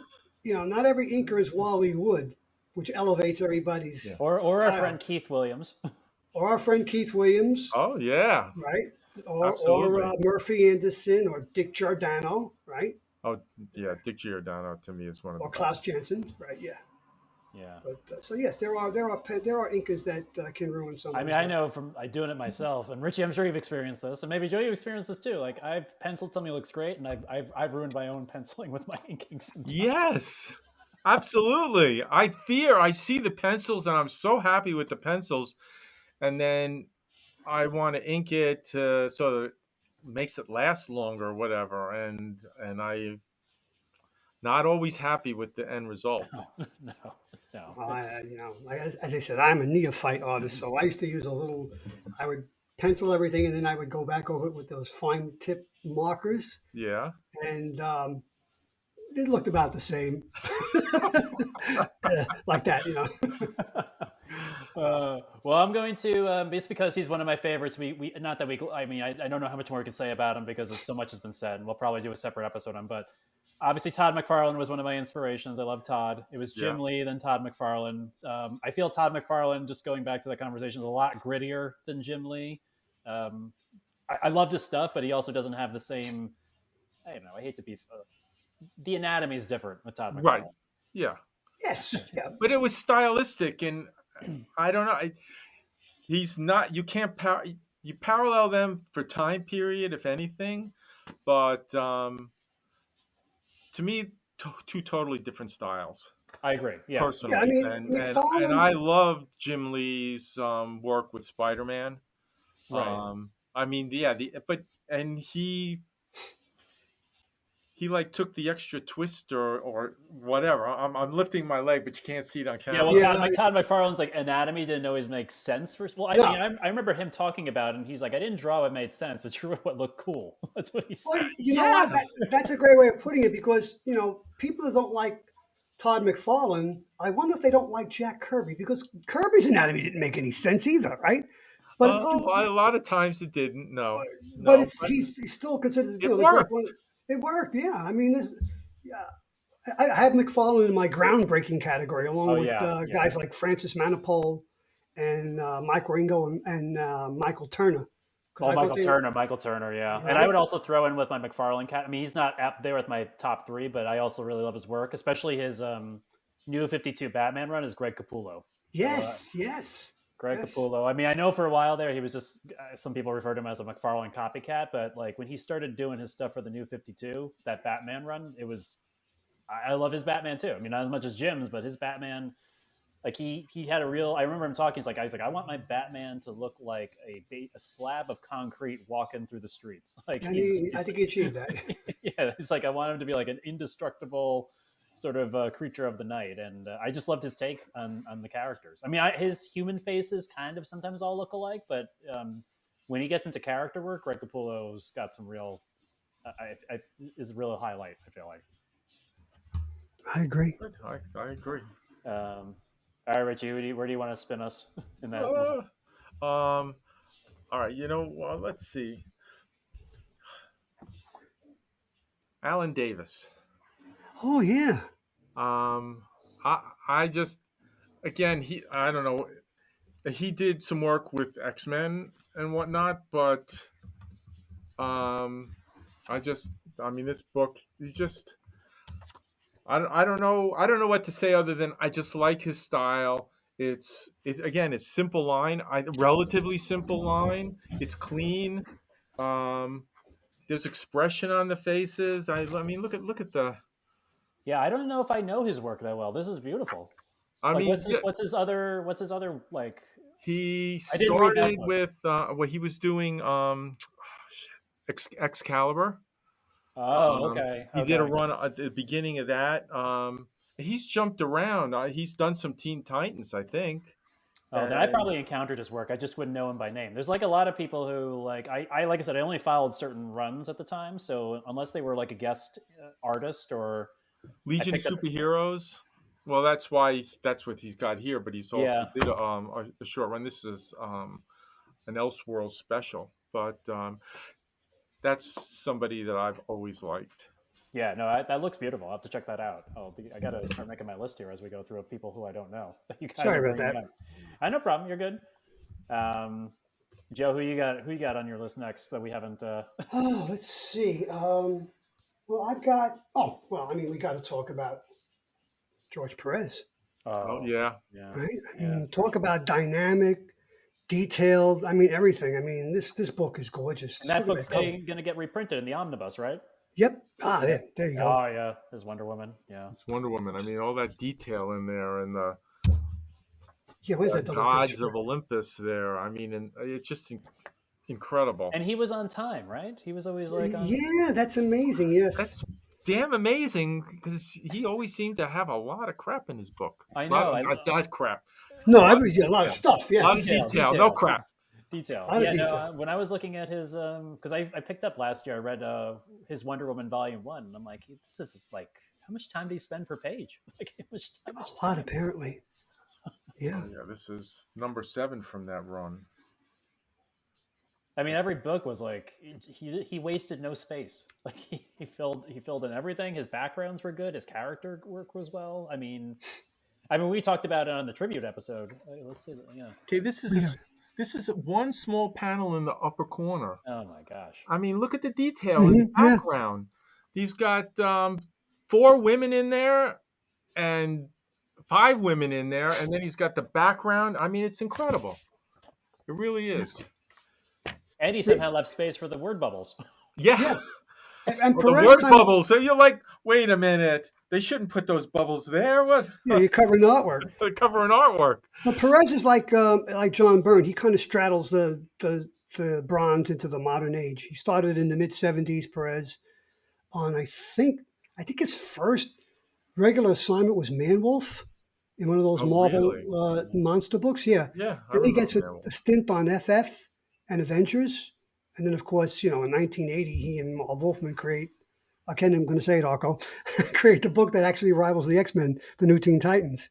[SPEAKER 2] not every inker is Wally Wood, which elevates everybody's.
[SPEAKER 1] Yeah. Or our friend Keith Williams.
[SPEAKER 2] Or our friend Keith Williams.
[SPEAKER 3] Oh, yeah.
[SPEAKER 2] Right? Or Murphy Anderson or Dick Giordano, right?
[SPEAKER 3] Oh, yeah. Dick Giordano to me is one of the.
[SPEAKER 2] Or Klaus Jensen, right? Yeah.
[SPEAKER 1] Yeah.
[SPEAKER 2] But so yes, there are inkers that can ruin something.
[SPEAKER 1] I mean, I know from doing it myself, and Richie, I'm sure you've experienced this, and maybe Joe, you experienced this too. Like I've penciled something that looks great, and I've ruined my own penciling with my inking sometimes.
[SPEAKER 3] Yes, absolutely. I see the pencils, and I'm so happy with the pencils, and then I want to ink it so that it makes it last longer, or whatever, and I'm not always happy with the end result.
[SPEAKER 1] No.
[SPEAKER 2] As I said, I'm a neophyte artist, so I used to use I would pencil everything, and then I would go back over it with those fine tip markers.
[SPEAKER 3] Yeah. And
[SPEAKER 2] it looked about the same. Like that,
[SPEAKER 1] Well, I'm going to, just because he's one of my favorites, I don't know how much more we can say about him because so much has been said, and we'll probably do a separate episode on, but obviously Todd McFarlane was one of my inspirations. I love Todd. It was Jim Lee, then Todd McFarlane. I feel Todd McFarlane, just going back to that conversation, is a lot grittier than Jim Lee. I loved his stuff, but he also doesn't have the same, I don't know, I hate to be, the anatomy is different with Todd McFarlane.
[SPEAKER 3] Right. Yeah.
[SPEAKER 2] Yes. Yeah.
[SPEAKER 3] But it was stylistic, and I don't know. He's not. You can't you parallel them for time period, if anything, but to me, two totally different styles.
[SPEAKER 1] I agree. Yeah.
[SPEAKER 3] Personally, and I loved Jim Lee's work with Spider-Man.
[SPEAKER 1] Right.
[SPEAKER 3] I mean, he like took the extra twist or whatever. I'm lifting my leg, but you can't see it on camera.
[SPEAKER 1] Yeah, well, Todd McFarlane's like anatomy didn't always make sense for. Well, I remember him talking about it, and he's like, I didn't draw what made sense. I drew what looked cool. That's what he said.
[SPEAKER 2] Well, you know what? That's a great way of putting it, because people that don't like Todd McFarlane, I wonder if they don't like Jack Kirby, because Kirby's anatomy didn't make any sense either, right? But
[SPEAKER 3] a lot of times it didn't. No,
[SPEAKER 2] but he's still considered
[SPEAKER 3] the correct one.
[SPEAKER 2] It worked, yeah. I mean, I had McFarlane in my groundbreaking category, along with guys like Francis Manipul and Mike Ringo and Michael Turner.
[SPEAKER 1] Michael Turner, yeah. And I would also throw in with my McFarlane cat. I mean, he's not up there with my top 3, but I also really love his work, especially his New 52 Batman run is Greg Capullo.
[SPEAKER 2] Yes, yes.
[SPEAKER 1] Greg Capullo. I mean, I know for a while there he was just, some people referred to him as a McFarlane copycat, but like when he started doing his stuff for the New 52, that Batman run, it was, I love his Batman too. I mean, not as much as Jim's, but his Batman, like he had a real, I remember him talking, he's like, I want my Batman to look like a slab of concrete walking through the streets. Like
[SPEAKER 2] I think he achieved that.
[SPEAKER 1] Yeah, it's like I want him to be like an indestructible sort of creature of the night, and I just loved his take on the characters. I mean, his human faces kind of sometimes all look alike, but when he gets into character work, Greg Capullo's got some real, is a real highlight, I feel like.
[SPEAKER 2] I agree.
[SPEAKER 3] I agree.
[SPEAKER 1] All right, Richie, where do you want to spin us in that?
[SPEAKER 3] All right, well, let's see. Alan Davis.
[SPEAKER 2] Oh yeah.
[SPEAKER 3] I just, again, I don't know, he did some work with X-Men and whatnot, but this book, I don't know what to say other than I just like his style. It's simple line, relatively simple line. It's clean. There's expression on the faces. I mean, look at the.
[SPEAKER 1] Yeah, I don't know if I know his work that well. This is beautiful.
[SPEAKER 3] I mean,
[SPEAKER 1] what's his other like?
[SPEAKER 3] He started with what he was doing. Excalibur.
[SPEAKER 1] Oh, okay.
[SPEAKER 3] He did a run at the beginning of that. He's jumped around. He's done some Teen Titans, I think.
[SPEAKER 1] Oh, then I probably encountered his work. I just wouldn't know him by name. There's like a lot of people who like I said, I only followed certain runs at the time. So unless they were like a guest artist or
[SPEAKER 3] Legion of Superheroes. Well, that's what he's got here. But he's also did a short run. This is an Elseworld special, but that's somebody that I've always liked.
[SPEAKER 1] Yeah, no, that looks beautiful. I'll have to check that out. I got to start making my list here as we go through of people who I don't know. You guys
[SPEAKER 2] Sorry about that.
[SPEAKER 1] No problem. You're good. Joe, who you got on your list next that we haven't?
[SPEAKER 2] Oh, let's see. Well, I've got. Oh, well, I mean, we got to talk about George Perez.
[SPEAKER 3] Oh yeah.
[SPEAKER 2] Right. I mean, talk about dynamic, detailed. I mean, everything. I mean, this book is gorgeous.
[SPEAKER 1] And that book's going to get reprinted in the omnibus, right?
[SPEAKER 2] Yep. There you go.
[SPEAKER 1] Oh yeah, there's Wonder Woman. Yeah,
[SPEAKER 3] it's Wonder Woman. I mean, all that detail in there, and the
[SPEAKER 2] where's that
[SPEAKER 3] gods of Olympus there. I mean, and it's just incredible.
[SPEAKER 1] And he was on time, right? He was always like,
[SPEAKER 2] yeah, that's amazing. Yes,
[SPEAKER 3] that's damn amazing because he always seemed to have a lot of crap in his book.
[SPEAKER 1] I know,
[SPEAKER 3] not crap.
[SPEAKER 2] No, a lot of stuff. Yes,
[SPEAKER 3] a lot of detail. No crap.
[SPEAKER 1] Detail.
[SPEAKER 2] Detail.
[SPEAKER 1] When I was looking at his, because I picked up last year, I read his Wonder Woman Volume 1, and I'm like, this is like, how much time did he spend per page? Like,
[SPEAKER 2] a lot, apparently. Yeah.
[SPEAKER 3] Oh, yeah, this is number 7 from that run.
[SPEAKER 1] I mean, every book was like he wasted no space. Like he filled in everything. His backgrounds were good. His character work was well. I mean, we talked about it on the tribute episode. Let's see. Yeah.
[SPEAKER 3] Okay, this is one small panel in the upper corner.
[SPEAKER 1] Oh my gosh!
[SPEAKER 3] I mean, look at the detail in the background. Yeah. He's got 4 women in there and 5 women in there, and then he's got the background. I mean, it's incredible. It really is.
[SPEAKER 1] And he somehow left space for the word bubbles.
[SPEAKER 3] Yeah.
[SPEAKER 2] And
[SPEAKER 3] the word bubbles. So you're like, wait a minute. They shouldn't put those bubbles there. What?
[SPEAKER 2] Yeah, you're covering artwork.
[SPEAKER 3] They're covering artwork.
[SPEAKER 2] Well, Perez is like John Byrne. He kind of straddles the bronze into the modern age. He started in the mid '70s. Perez on I think his first regular assignment was Man-Wolf in one of those Marvel monster books. Yeah.
[SPEAKER 3] Yeah.
[SPEAKER 2] Then he gets a stint on FF and Avengers, and then of course, in 1980, he and Marv Wolfman create. Again, I'm going to say it, Arco. Create the book that actually rivals the X-Men, the New Teen Titans.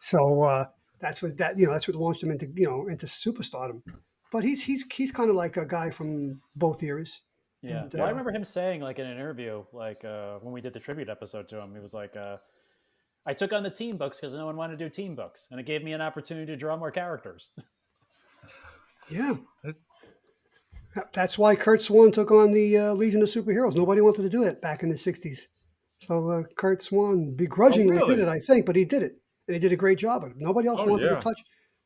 [SPEAKER 2] So that's what launched him into superstardom. But he's kind of like a guy from both eras.
[SPEAKER 1] Yeah.
[SPEAKER 2] And,
[SPEAKER 1] I remember him saying, like in an interview, like when we did the tribute episode to him, he was like, "I took on the team books because no one wanted to do team books, and it gave me an opportunity to draw more characters."
[SPEAKER 2] Yeah. That's why Kurt Swan took on the Legion of Superheroes. Nobody wanted to do it back in the 60s. So Kurt Swan begrudgingly did it, I think, but he did it. And he did a great job of it. Nobody else wanted to touch.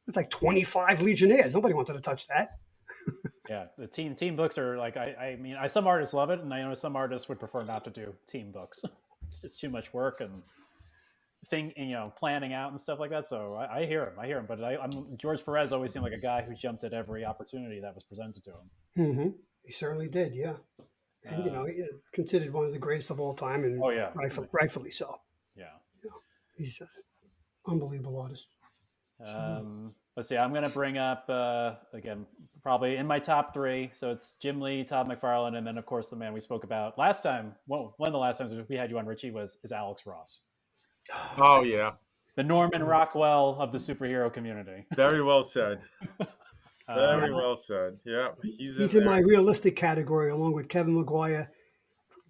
[SPEAKER 2] It's like 25 Legionnaires. Nobody wanted to touch that.
[SPEAKER 1] Yeah, the team books are like I mean, some artists love it, and I know some artists would prefer not to do team books. It's just too much work and planning out and stuff like that. So I hear him. But George Perez always seemed like a guy who jumped at every opportunity that was presented to him.
[SPEAKER 2] Mm-hmm. He certainly did, yeah. And considered one of the greatest of all time, and rightfully so.
[SPEAKER 1] Yeah,
[SPEAKER 2] he's an unbelievable artist.
[SPEAKER 1] Let's see. I'm going to bring up again, probably in my top 3. So it's Jim Lee, Todd McFarlane, and then of course the man we spoke about last time. Well, one of the last times we had you on, Richie, is Alex Ross.
[SPEAKER 3] Oh yeah,
[SPEAKER 1] the Norman Rockwell of the superhero community.
[SPEAKER 3] Very well said. Very well said. Yeah,
[SPEAKER 2] he's in my realistic category, along with Kevin Maguire,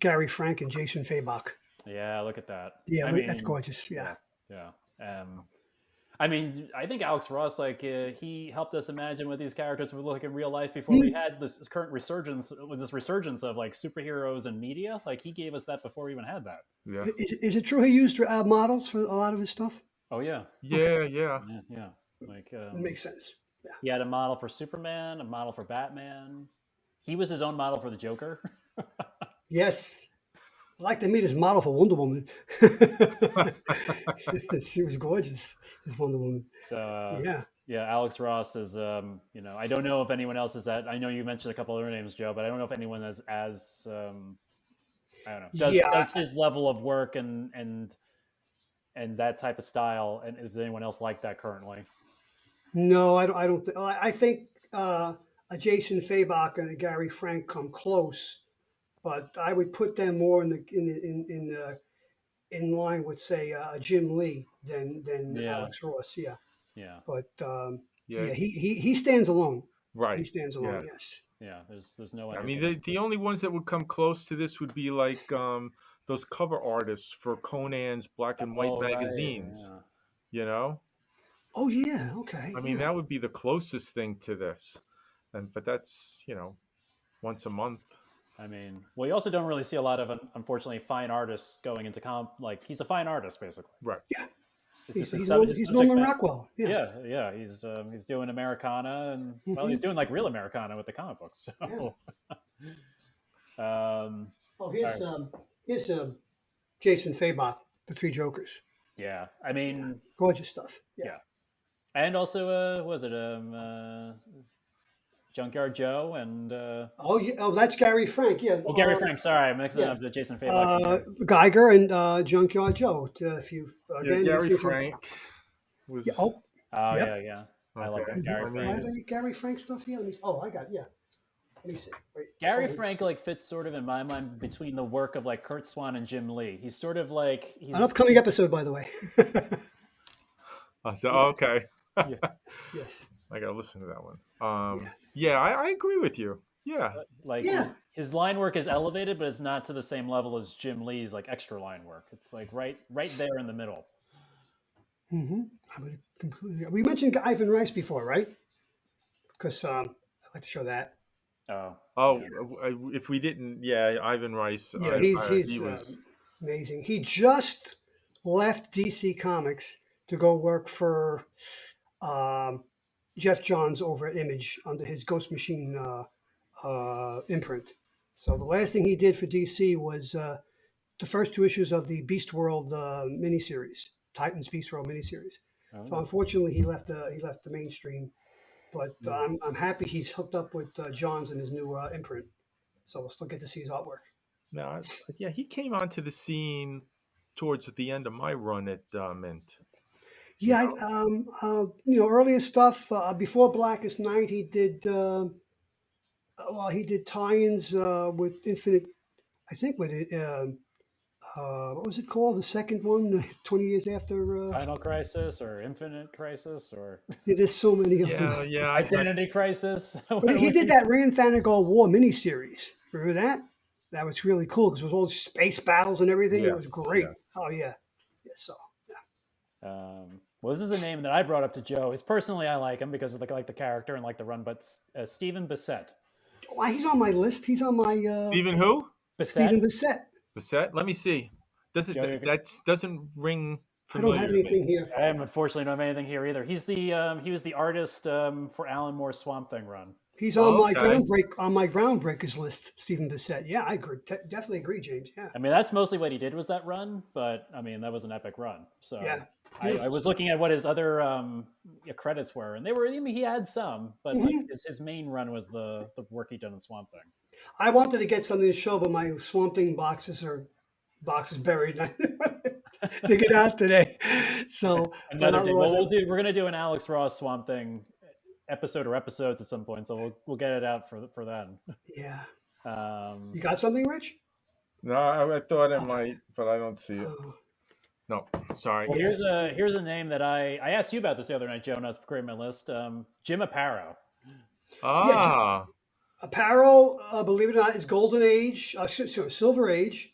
[SPEAKER 2] Gary Frank, and Jason Fabok.
[SPEAKER 1] Yeah, look at that.
[SPEAKER 2] Yeah, that's gorgeous. Yeah.
[SPEAKER 1] I mean, I think Alex Ross, he helped us imagine what these characters would look like in real life before we had this current resurgence of like superheroes and media. Like he gave us that before we even had that.
[SPEAKER 3] Yeah.
[SPEAKER 2] Is it true he used models for a lot of his stuff?
[SPEAKER 1] Oh yeah.
[SPEAKER 3] Yeah.
[SPEAKER 1] Okay. Yeah. Like
[SPEAKER 2] it makes sense. Yeah.
[SPEAKER 1] He had a model for Superman, a model for Batman. He was his own model for the Joker.
[SPEAKER 2] Yes. I'd like to meet his model for Wonder Woman. She was gorgeous, his Wonder Woman.
[SPEAKER 1] So, yeah, Alex Ross is, I don't know if anyone else is that. I know you mentioned a couple other names, Joe, but I don't know if anyone is as I don't know, does his level of work and that type of style, and is anyone else like that currently?
[SPEAKER 2] No, I don't. I think a Jason Fabok and a Gary Frank come close. But I would put them more in line with, say, Jim Lee than Alex Ross. Yeah.
[SPEAKER 1] Yeah.
[SPEAKER 2] But he stands alone.
[SPEAKER 3] Right.
[SPEAKER 2] He stands alone. Yes.
[SPEAKER 1] Yeah. There's no.
[SPEAKER 3] I mean, the only ones that would come close to this would be like those cover artists for Conan's black and white magazines.
[SPEAKER 1] Right.
[SPEAKER 3] You know.
[SPEAKER 2] Oh yeah. Okay.
[SPEAKER 3] I mean, that would be the closest thing to this, but that's once a month.
[SPEAKER 1] I mean, well, you also don't really see a lot of, unfortunately, fine artists going into he's a fine artist, basically.
[SPEAKER 3] Right.
[SPEAKER 2] Yeah.
[SPEAKER 1] He's
[SPEAKER 2] Norman Rockwell. Yeah.
[SPEAKER 1] Yeah. He's doing Americana, and he's doing like real Americana with the comic books. So.
[SPEAKER 2] Here's Jason Fabok, The Three Jokers.
[SPEAKER 1] Yeah. I mean,
[SPEAKER 2] gorgeous stuff.
[SPEAKER 1] Yeah. And also, Junkyard Joe and
[SPEAKER 2] that's Gary Frank. Yeah.
[SPEAKER 1] Gary Frank. Sorry, I'm mixing up the Jason Fabok.
[SPEAKER 2] Geiger and Junkyard Joe.
[SPEAKER 3] Gary Frank was.
[SPEAKER 1] Yeah. I like that Gary Frank.
[SPEAKER 2] Gary Frank stuff. Yeah. I got. Yeah. Let me see. Wait.
[SPEAKER 1] Gary Frank fits sort of in my mind between the work of Kurt Swan and Jim Lee. He's sort of he's
[SPEAKER 2] an upcoming episode, by the way.
[SPEAKER 3] Okay.
[SPEAKER 2] Yes.
[SPEAKER 3] I gotta listen to that one. I agree with you. Yeah.
[SPEAKER 1] His line work is elevated, but it's not to the same level as Jim Lee's extra line work. It's right there in the middle.
[SPEAKER 2] Mm-hmm. We mentioned Ivan Rice before, right? Because I'd like to show that.
[SPEAKER 3] If we didn't, Ivan Rice.
[SPEAKER 2] Yeah, he was amazing. He just left DC Comics to go work for Jeff Johns over at Image under his Ghost Machine imprint. So the last thing he did for DC was the first 2 issues of the Beast World miniseries, Titans Beast World miniseries. Oh. So unfortunately, he left the mainstream. But I'm happy he's hooked up with Johns and his new imprint. So we'll still get to see his artwork.
[SPEAKER 3] No, he came onto the scene towards the end of my run at Mint.
[SPEAKER 2] Yeah, earlier stuff before Blackest Night, he did. He did tie-ins with Infinite. I think with it. What was it called? The second one, 20 years after
[SPEAKER 1] Final Crisis or Infinite Crisis or
[SPEAKER 2] there's so many of them.
[SPEAKER 3] Yeah,
[SPEAKER 1] Identity Crisis.
[SPEAKER 2] He did that Rand Thanagar War miniseries. Remember that? That was really cool because it was all space battles and everything. It was great. Yes. Oh yeah. So.
[SPEAKER 1] Well, this is a name that I brought up to Joe. Personally, I like him because of the character and the run. But Stephen Bissette.
[SPEAKER 2] Why he's on my list? He's on my.
[SPEAKER 3] Stephen who?
[SPEAKER 2] Stephen Bissette.
[SPEAKER 3] Bissette. Let me see. Doesn't ring
[SPEAKER 2] I don't have anything here.
[SPEAKER 1] I unfortunately don't have anything here either. He was the artist for Alan Moore's Swamp Thing run.
[SPEAKER 2] He's on my groundbreakers list, Stephen Bissett. Yeah, I agree. Definitely agree, James. Yeah.
[SPEAKER 1] I mean, that's mostly what he did was that run, but I mean, that was an epic run. So
[SPEAKER 2] yeah,
[SPEAKER 1] I was looking at what his other credits were, and they were. I mean, he had some, but like his main run was the work he done in Swamp Thing.
[SPEAKER 2] I wanted to get something to show, but my Swamp Thing boxes buried. To get out today. So
[SPEAKER 1] another day. Well, we're gonna do an Alex Ross Swamp Thing episode or episodes at some point, so we'll get it out for then.
[SPEAKER 2] Yeah. You got something, Rich?
[SPEAKER 3] No, I thought it might, but I don't see it. No, sorry.
[SPEAKER 1] Well, here's a name that I asked you about this the other night, Joe, and I was creating my list. Jim Aparo.
[SPEAKER 3] Ah.
[SPEAKER 2] Yeah, Aparo, believe it or not, is golden age, silver age.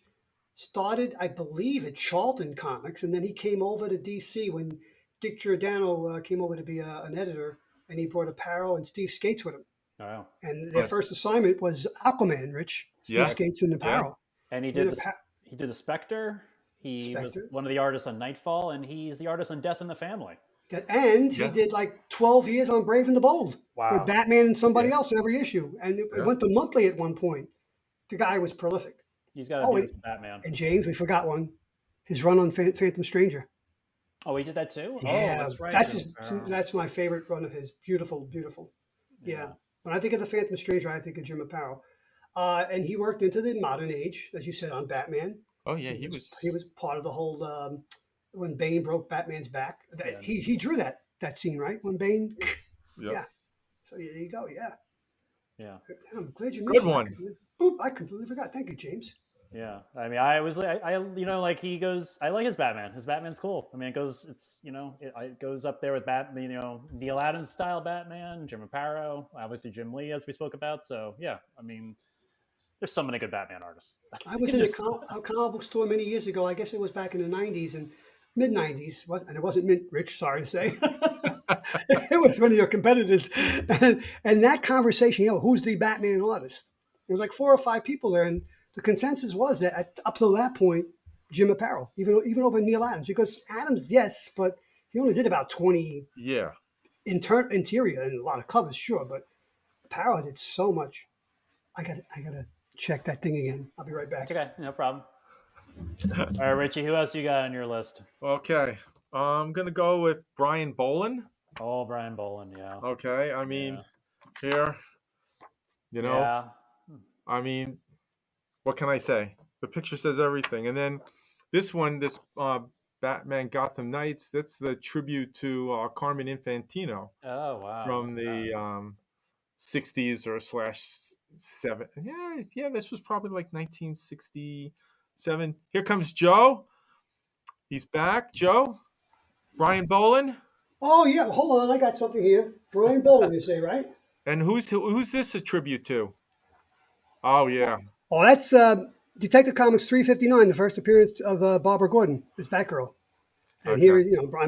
[SPEAKER 2] Started, I believe, at Charlton Comics, and then he came over to DC when Dick Giordano came over to be an editor, and he brought Aparo and Steve Skates with him.
[SPEAKER 1] Wow.
[SPEAKER 2] And their first assignment was Aquaman, Rich. Steve Skates and Aparo.
[SPEAKER 1] Yeah. And he did the Spectre. He was one of the artists on Nightfall, and he's the artist on Death in the Family.
[SPEAKER 2] And he did like 12 years on Brave and the Bold with Batman and somebody else in every issue. And it went to monthly at one point. The guy was prolific.
[SPEAKER 1] He's got a beautiful Batman.
[SPEAKER 2] And James, we forgot one. His run on Phantom Stranger.
[SPEAKER 1] Oh, he did that too?
[SPEAKER 2] Yeah,
[SPEAKER 1] oh, that's right.
[SPEAKER 2] That's my favorite run of his. Beautiful, beautiful. Yeah. When I think of the Phantom Stranger, I think of Jim Aparo. And he worked into the modern age, as you said, on Batman.
[SPEAKER 3] Oh, yeah, he was
[SPEAKER 2] part of the whole when Bane broke Batman's back. He drew that scene, right? When Bane. Yep. Yeah. So there you go. Yeah.
[SPEAKER 1] Yeah.
[SPEAKER 2] I'm glad you mentioned
[SPEAKER 3] one.
[SPEAKER 2] I completely forgot. Thank you, James.
[SPEAKER 1] Yeah, I mean, I like he goes. I like his Batman. His Batman's cool. I mean, it goes up there with Neil Adams style Batman, Jim Aparo, obviously Jim Lee, as we spoke about. So yeah, I mean, there's so many good Batman artists.
[SPEAKER 2] I was in a comic book store many years ago. I guess it was back in the '90s and mid '90s, and it wasn't Mint Rich. Sorry to say, it was one of your competitors. And that conversation, who's the Batman artist? There was like 4 or 5 people there, and the consensus was that up to that point, Jim Aparo, even over Neil Adams, because Adams, yes, but he only did about 20 interior and a lot of covers, sure, but Aparo did so much. I gotta check that thing again. I'll be right back.
[SPEAKER 1] It's okay, no problem. All right, Richie, who else you got on your list?
[SPEAKER 3] Okay, I'm gonna go with Brian Bolin.
[SPEAKER 1] Oh, Brian Bolin, yeah.
[SPEAKER 3] Okay, I mean, here, I mean, what can I say? The picture says everything. And then this Batman Gotham Knights, that's the tribute to Carmen Infantino.
[SPEAKER 1] Oh, wow.
[SPEAKER 3] From the 60s or /7. Yeah, this was probably like 1967. Here comes Joe. He's back. Joe? Brian Bolin?
[SPEAKER 2] Oh, yeah. Hold on. I got something here. Brian Bolin, you say, right?
[SPEAKER 3] And who's this a tribute to? Oh, yeah.
[SPEAKER 2] Oh, that's Detective Comics 359, the first appearance of Barbara Gordon as Batgirl. And here,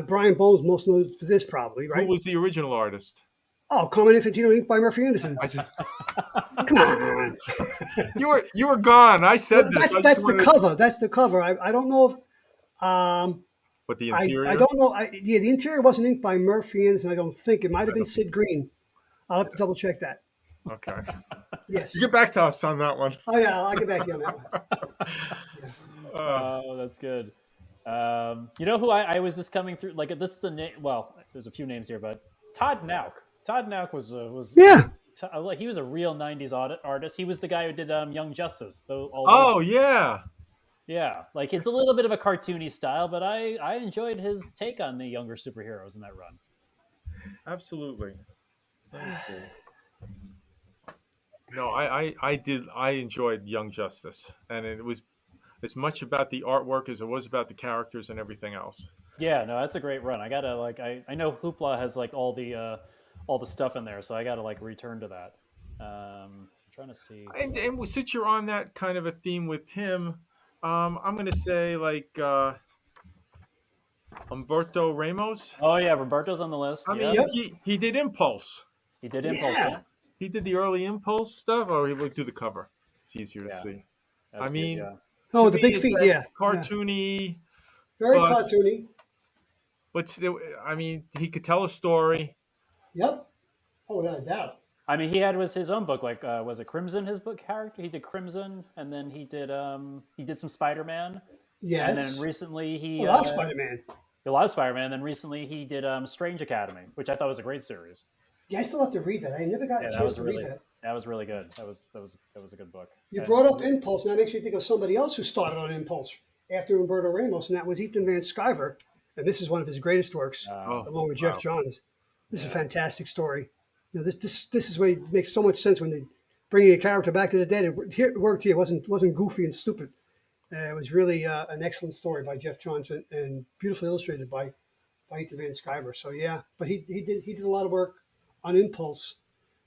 [SPEAKER 2] Brian Bolin's most known for this, probably, right?
[SPEAKER 3] Who was the original artist?
[SPEAKER 2] Oh, Carmen Infantino, inked by Murphy Anderson. Come on.
[SPEAKER 3] You were gone. I said this.
[SPEAKER 2] That's the cover. That's the cover. I don't know if.
[SPEAKER 3] But the interior?
[SPEAKER 2] I don't know. The interior wasn't inked by Murphy Anderson. I don't think it might have been Sid Green. I'll have to double check that.
[SPEAKER 3] Okay.
[SPEAKER 2] Yes.
[SPEAKER 3] You get back to us on that one.
[SPEAKER 2] Oh yeah, I'll get back to you on that one.
[SPEAKER 1] Oh, that's good. You know who I was just coming through? Like this is a name. Well, there's a few names here, but Todd Nauck. Todd Nauck was he was a real '90s artist. He was the guy who did Young Justice. Yeah. Like it's a little bit of a cartoony style, but I enjoyed his take on the younger superheroes in that run.
[SPEAKER 3] Absolutely. No, I did. I enjoyed Young Justice, and it was as much about the artwork as it was about the characters and everything else.
[SPEAKER 1] Yeah, no, that's a great run. I gotta I know Hoopla has like all the stuff in there, so I gotta return to that. I'm trying to see.
[SPEAKER 3] And since you're on that kind of a theme with him, I'm gonna say Humberto Ramos.
[SPEAKER 1] Oh yeah, Roberto's on the list.
[SPEAKER 3] I mean, he did Impulse.
[SPEAKER 1] He did Impulse.
[SPEAKER 2] Yeah.
[SPEAKER 3] He did the early Impulse stuff, or he would do the cover. It's easier to see.
[SPEAKER 1] That's good,
[SPEAKER 2] the big feet,
[SPEAKER 3] cartoony.
[SPEAKER 2] Very cartoony.
[SPEAKER 3] I mean, he could tell a story.
[SPEAKER 2] Yep. Oh, without a doubt.
[SPEAKER 1] I mean, was his own book. Like, was it Crimson? His book character. He did Crimson, and then he did some Spider-Man, and then
[SPEAKER 2] Yes.
[SPEAKER 1] recently
[SPEAKER 2] A lot of Spider-Man.
[SPEAKER 1] a lot of Spider-Man. And then recently he did Strange Academy, which I thought was a great series.
[SPEAKER 2] Yeah, I still have to read that. I never got a chance to read that.
[SPEAKER 1] That was really good. That was a good book.
[SPEAKER 2] You brought up Impulse, and that makes me think of somebody else who started on Impulse after Umberto Ramos, and that was Ethan Van Sciver. And this is one of his greatest works, along with Jeff Johns. This is a fantastic story. You know, this is where it makes so much sense when they bringing a character back to the dead. It worked here. It wasn't goofy and stupid. It was really an excellent story by Jeff Johns and beautifully illustrated by Ethan Van Sciver. So yeah, but he did a lot of work on Impulse,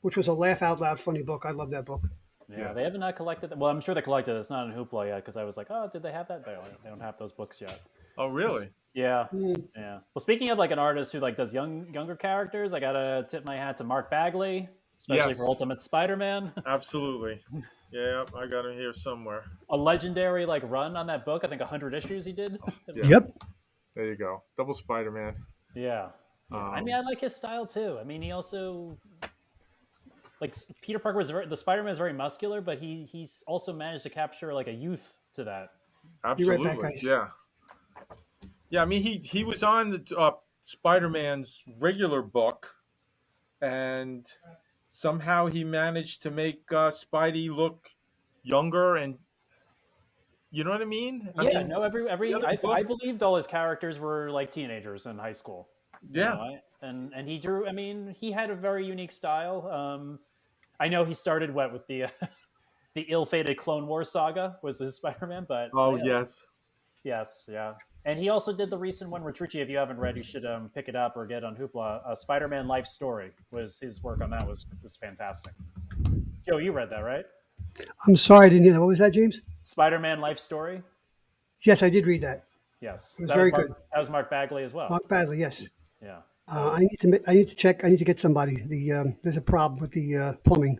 [SPEAKER 2] which was a laugh out loud funny book. I love that book.
[SPEAKER 1] Yeah, they haven't collected. Well, I'm sure they collected it. It's not in Hoopla yet because I was like, oh, did they have that? They don't have those books yet.
[SPEAKER 3] Oh, really?
[SPEAKER 1] Yeah, yeah. Well, speaking of like an artist who like does younger characters, I gotta tip my hat to Mark Bagley, especially for Ultimate Spider-Man.
[SPEAKER 3] Absolutely. Yeah, I got him here somewhere.
[SPEAKER 1] A legendary like run on that book. I think 100 issues he did.
[SPEAKER 3] Yeah.
[SPEAKER 2] Yep.
[SPEAKER 3] There you go. Double Spider-Man.
[SPEAKER 1] Yeah. I mean, I like his style too. I mean, he also like Peter Parker the Spider-Man is very muscular, but he's also managed to capture like a youth to that.
[SPEAKER 3] Absolutely.
[SPEAKER 2] Right back, guys.
[SPEAKER 3] Yeah. Yeah, I mean, he was on the Spider-Man's regular book, and somehow he managed to make Spidey look younger, and you know what I mean?
[SPEAKER 1] I believed all his characters were like teenagers in high school.
[SPEAKER 3] Yeah.
[SPEAKER 1] And he drew. I mean, he had a very unique style. I know he started with the the ill-fated Clone Wars saga was his Spider-Man, but yes, yeah. And he also did the recent one, which Richie, if you haven't read, you should pick it up or get on Hoopla. Spider-Man Life Story was his work on that was fantastic. Joe, you read that, right?
[SPEAKER 2] I'm sorry, I didn't hear that. What was that, James?
[SPEAKER 1] Spider-Man Life Story.
[SPEAKER 2] Yes, I did read that.
[SPEAKER 1] Yes,
[SPEAKER 2] it was very good.
[SPEAKER 1] That was Mark Bagley as well.
[SPEAKER 2] Mark Bagley, yes.
[SPEAKER 1] Yeah.
[SPEAKER 2] I need to check. I need to get somebody. There's a problem with the plumbing.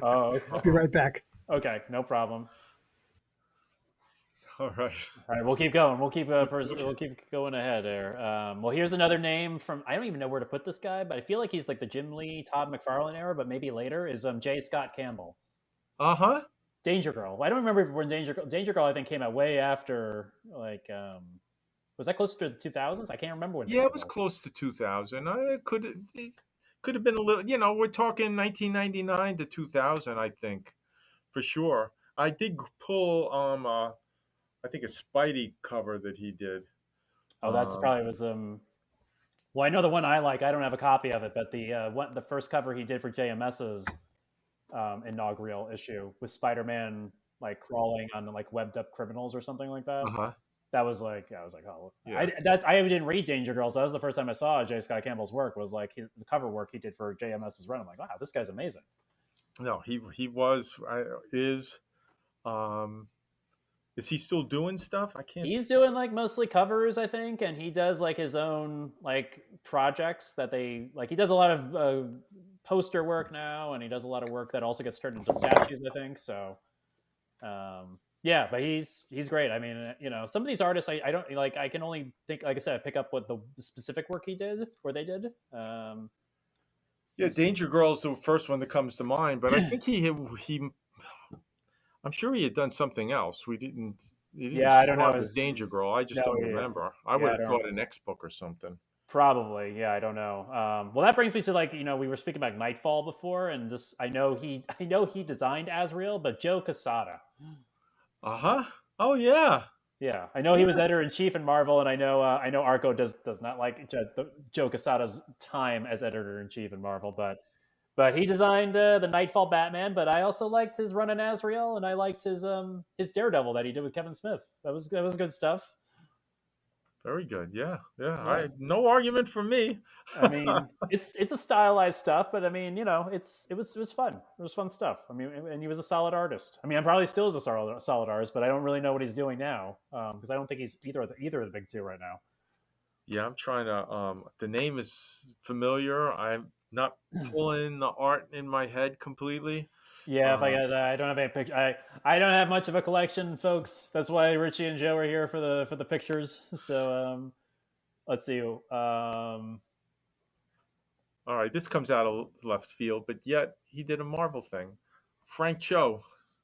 [SPEAKER 1] Oh, okay.
[SPEAKER 2] I'll be right back.
[SPEAKER 1] Okay, no problem.
[SPEAKER 3] All right.
[SPEAKER 1] We'll keep going. We'll keep going ahead there. Well, here's another name from I don't even know where to put this guy, but I feel like he's like the Jim Lee, Todd McFarlane era, but maybe later is J. Scott Campbell. Danger Girl. I don't remember when Danger Girl I think came out way after like was that closer to the 2000s? I can't remember when.
[SPEAKER 3] Yeah, it was close to 2000. It could have been a little. You know, we're talking 1999 to 2000. I think for sure. I did pull I think a Spidey cover that he did.
[SPEAKER 1] Oh, that's probably was well, I know the one I like. I don't have a copy of it, but the first cover he did for JMS's inaugural issue with Spider-Man like crawling on like webbed up criminals or something like that. That was like I was like, oh, yeah. I didn't read Danger Girls. That was the first time I saw J. Scott Campbell's work. Was like the cover work he did for JMS's run. I'm like, wow, this guy's amazing.
[SPEAKER 3] No, he is he still doing stuff? I can't.
[SPEAKER 1] He's doing like mostly covers, I think, and he does like his own like projects that they like. He does a lot of poster work now, and he does a lot of work that also gets turned into statues, I think. So, yeah, but he's great. I mean, you know, some of these artists, I don't like. I can only think, like I said, I pick up what the specific work he did, where they did.
[SPEAKER 3] Yeah, Danger Girl is the first one that comes to mind, but I think he I'm sure he had done something else. He didn't
[SPEAKER 1] I don't know.
[SPEAKER 3] As Danger Girl. I just don't remember. I would have thought an X book or something.
[SPEAKER 1] Probably, yeah. I don't know. Well, that brings me to like we were speaking about Nightfall before, and this I know he designed Azrael, but Joe Quesada.
[SPEAKER 3] Oh yeah.
[SPEAKER 1] Yeah, I know he was editor in chief in Marvel, and I know Arco does not like Joe Quesada's time as editor in chief in Marvel, but he designed the Nightfall Batman. But I also liked his run in Azrael, and I liked his Daredevil that he did with Kevin Smith. That was good stuff.
[SPEAKER 3] Very good. Yeah. No argument from me.
[SPEAKER 1] I mean, it's a stylized stuff, but I mean, you know, it was fun. It was fun stuff. I mean, and he was a solid artist. I mean, I'm probably still is a solid artist, but I don't really know what he's doing now because I don't think he's either of the big two right now.
[SPEAKER 3] Yeah, I'm trying to. The name is familiar. I'm not pulling the art in my head completely.
[SPEAKER 1] Yeah, if I don't have any picture. I don't have much of a collection, folks. That's why Richie and Joe are here for the pictures. So let's see.
[SPEAKER 3] All right, this comes out of left field, but yet he did a Marvel thing. Frank Cho.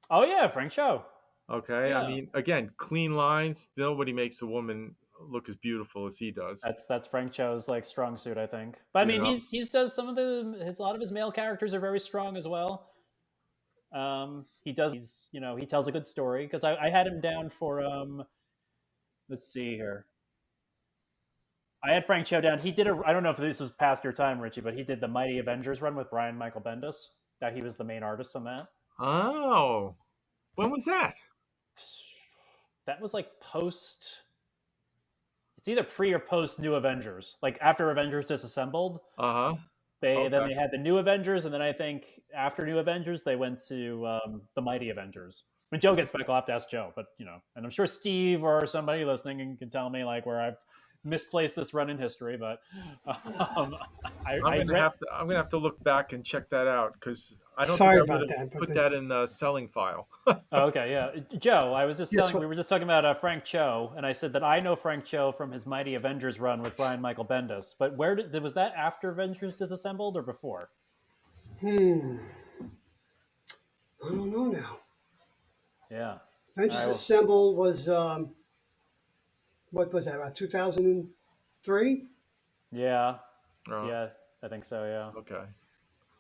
[SPEAKER 1] Oh yeah, Frank Cho.
[SPEAKER 3] Okay, I
[SPEAKER 1] Yeah.
[SPEAKER 3] mean, again, clean lines. Nobody makes a woman look as beautiful as he does.
[SPEAKER 1] That's Frank Cho's like strong suit, I think. But I mean, he's does some of a lot of his male characters are very strong as well. He does. He tells a good story because I had him down for let's see here. I had Frank Cho down. He did I don't know if this was past your time, Richie, but he did the Mighty Avengers run with Brian Michael Bendis. That he was the main artist on that.
[SPEAKER 3] Oh, when was that?
[SPEAKER 1] That was like post. It's either pre or post New Avengers. Like after Avengers disassembled. Then they had the New Avengers, and then I think after New Avengers they went to the Mighty Avengers. When Joe gets back, I'll have to ask Joe, but and I'm sure Steve or somebody listening can tell me like where I've misplaced this run in history. But
[SPEAKER 3] I'm gonna have to look back and check that out because I don't
[SPEAKER 2] Sorry
[SPEAKER 3] think I
[SPEAKER 2] about
[SPEAKER 3] would
[SPEAKER 2] that.
[SPEAKER 3] put that in the selling file.
[SPEAKER 1] Okay, yeah, Joe. I was just we were just talking about Frank Cho, and I said that I know Frank Cho from his Mighty Avengers run with Brian Michael Bendis. But was that after Avengers Disassembled or before?
[SPEAKER 2] I don't know now.
[SPEAKER 1] Yeah,
[SPEAKER 2] Avengers Assembled was what was that, about 2003?
[SPEAKER 1] Yeah, yeah, I think so. Yeah.
[SPEAKER 3] Okay.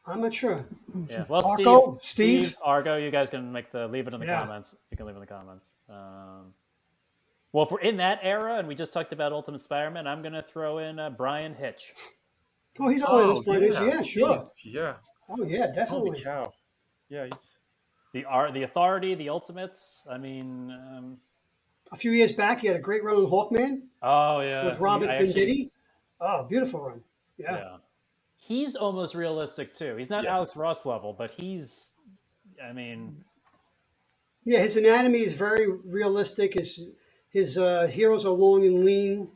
[SPEAKER 2] I'm not sure.
[SPEAKER 1] Yeah. Well,
[SPEAKER 2] Argo?
[SPEAKER 1] Steve, Argo, you guys can leave it in the comments. You can leave it in the comments. Well, if we're in that era and we just talked about Ultimate Spider-Man, I'm going to throw in Brian Hitch.
[SPEAKER 2] Oh, he's on this point. Yeah, sure.
[SPEAKER 3] Yeah.
[SPEAKER 2] Oh, yeah, definitely.
[SPEAKER 3] Holy cow. Yeah, he's
[SPEAKER 1] the Authority, the Ultimates. I mean,
[SPEAKER 2] a few years back, he had a great run on Hawkman.
[SPEAKER 1] Oh yeah,
[SPEAKER 2] with Robert Venditti. Oh, beautiful run. Yeah.
[SPEAKER 1] He's almost realistic too. He's not Alex Ross level, but he's. I mean.
[SPEAKER 2] Yeah, his anatomy is very realistic. His heroes are long and lean.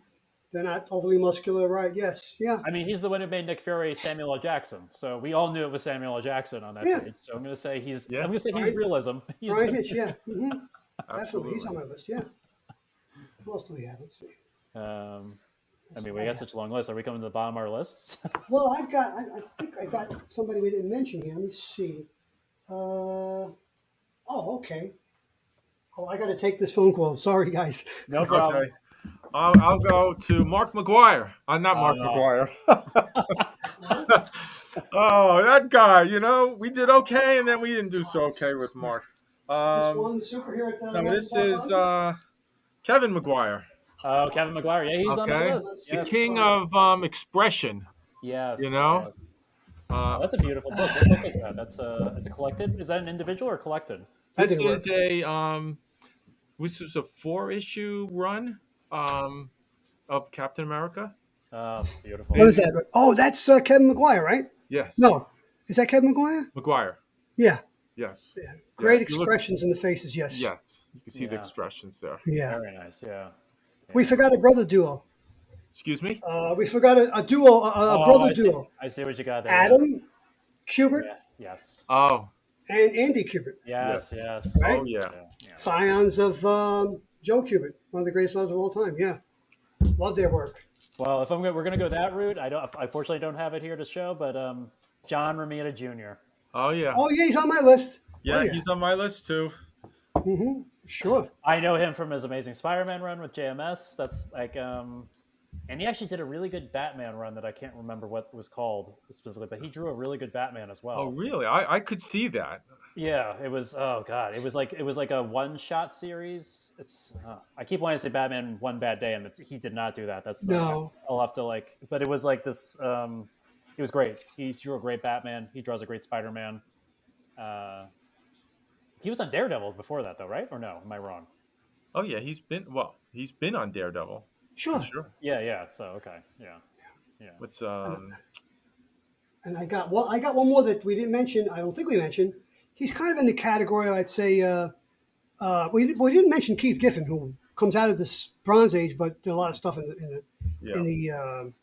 [SPEAKER 2] They're not overly muscular, right? Yes, yeah.
[SPEAKER 1] I mean, he's the one who made Nick Fury Samuel L. Jackson, so we all knew it was Samuel L. Jackson on that page. So I'm going to say he's. I'm going to say he's realism.
[SPEAKER 2] Brian Hitch, yeah, definitely, he's on my list. Yeah. Who else do we have? Let's see.
[SPEAKER 1] I mean, we got such a long list. Are we coming to the bottom of our list?
[SPEAKER 2] Well, I think I got somebody we didn't mention here. Let me see. Okay. Oh, I got to take this phone call. Sorry, guys.
[SPEAKER 1] No problem.
[SPEAKER 3] Okay. I'll go to Mark McGuire. Not Mark McGuire. Oh, that guy. We did okay, and then we didn't do so okay with Mark.
[SPEAKER 2] This one superhero.
[SPEAKER 3] This is Kevin McGuire.
[SPEAKER 1] Oh, Kevin McGuire. Yeah, he's on the list.
[SPEAKER 3] The king of expression.
[SPEAKER 1] Yes.
[SPEAKER 3] Yes.
[SPEAKER 1] That's a beautiful book. What book is that? It's a collected. Is that an individual or collected?
[SPEAKER 3] This is this was a 4-issue run of Captain America.
[SPEAKER 1] Oh, beautiful.
[SPEAKER 2] What is that? Oh, that's Kevin McGuire, right?
[SPEAKER 3] Yes.
[SPEAKER 2] No, is that Kevin McGuire?
[SPEAKER 3] McGuire.
[SPEAKER 2] Yeah.
[SPEAKER 3] Yes.
[SPEAKER 2] Yeah. Great expressions in the faces. Yes.
[SPEAKER 3] Yes, you can see the expressions there.
[SPEAKER 2] Yeah.
[SPEAKER 1] Very nice. Yeah.
[SPEAKER 2] We forgot a brother duo.
[SPEAKER 3] Excuse me.
[SPEAKER 2] We forgot a duo, brother duo.
[SPEAKER 1] I see what you got there.
[SPEAKER 2] Adam Kubert.
[SPEAKER 1] Yeah. Yes.
[SPEAKER 3] Oh.
[SPEAKER 2] And Andy Kubert.
[SPEAKER 1] Yes.
[SPEAKER 2] Right?
[SPEAKER 3] Oh, yeah.
[SPEAKER 2] Scions of Joe Kubert, one of the greatest authors of all time. Yeah, love their work.
[SPEAKER 1] Well, if we're going to go that route, I unfortunately don't have it here to show, but John Romita Jr.
[SPEAKER 3] Oh yeah.
[SPEAKER 2] Oh yeah, he's on my list.
[SPEAKER 3] Yeah, he's on my list too.
[SPEAKER 2] Mm-hmm. Sure.
[SPEAKER 1] I know him from his Amazing Spider-Man run with JMS. That's like, and he actually did a really good Batman run that I can't remember what it was called specifically, but he drew a really good Batman as well.
[SPEAKER 3] Oh, really? I could see that.
[SPEAKER 1] Yeah, it was. Oh god, it was like a one-shot series. I keep wanting to say Batman One Bad Day, and he did not do that. That's
[SPEAKER 2] no.
[SPEAKER 1] I'll have to but it was like this. It was great. He drew a great Batman. He draws a great Spider-Man. He was on Daredevil before that, though, right? Or no? Am I wrong?
[SPEAKER 3] Oh yeah, he's been on Daredevil.
[SPEAKER 2] Sure.
[SPEAKER 1] Yeah. So okay. Yeah.
[SPEAKER 3] What's
[SPEAKER 2] And I got one more that we didn't mention. I don't think we mentioned. He's kind of in the category, I'd say. We didn't mention Keith Giffen, who comes out of this Bronze Age, but did a lot of stuff in the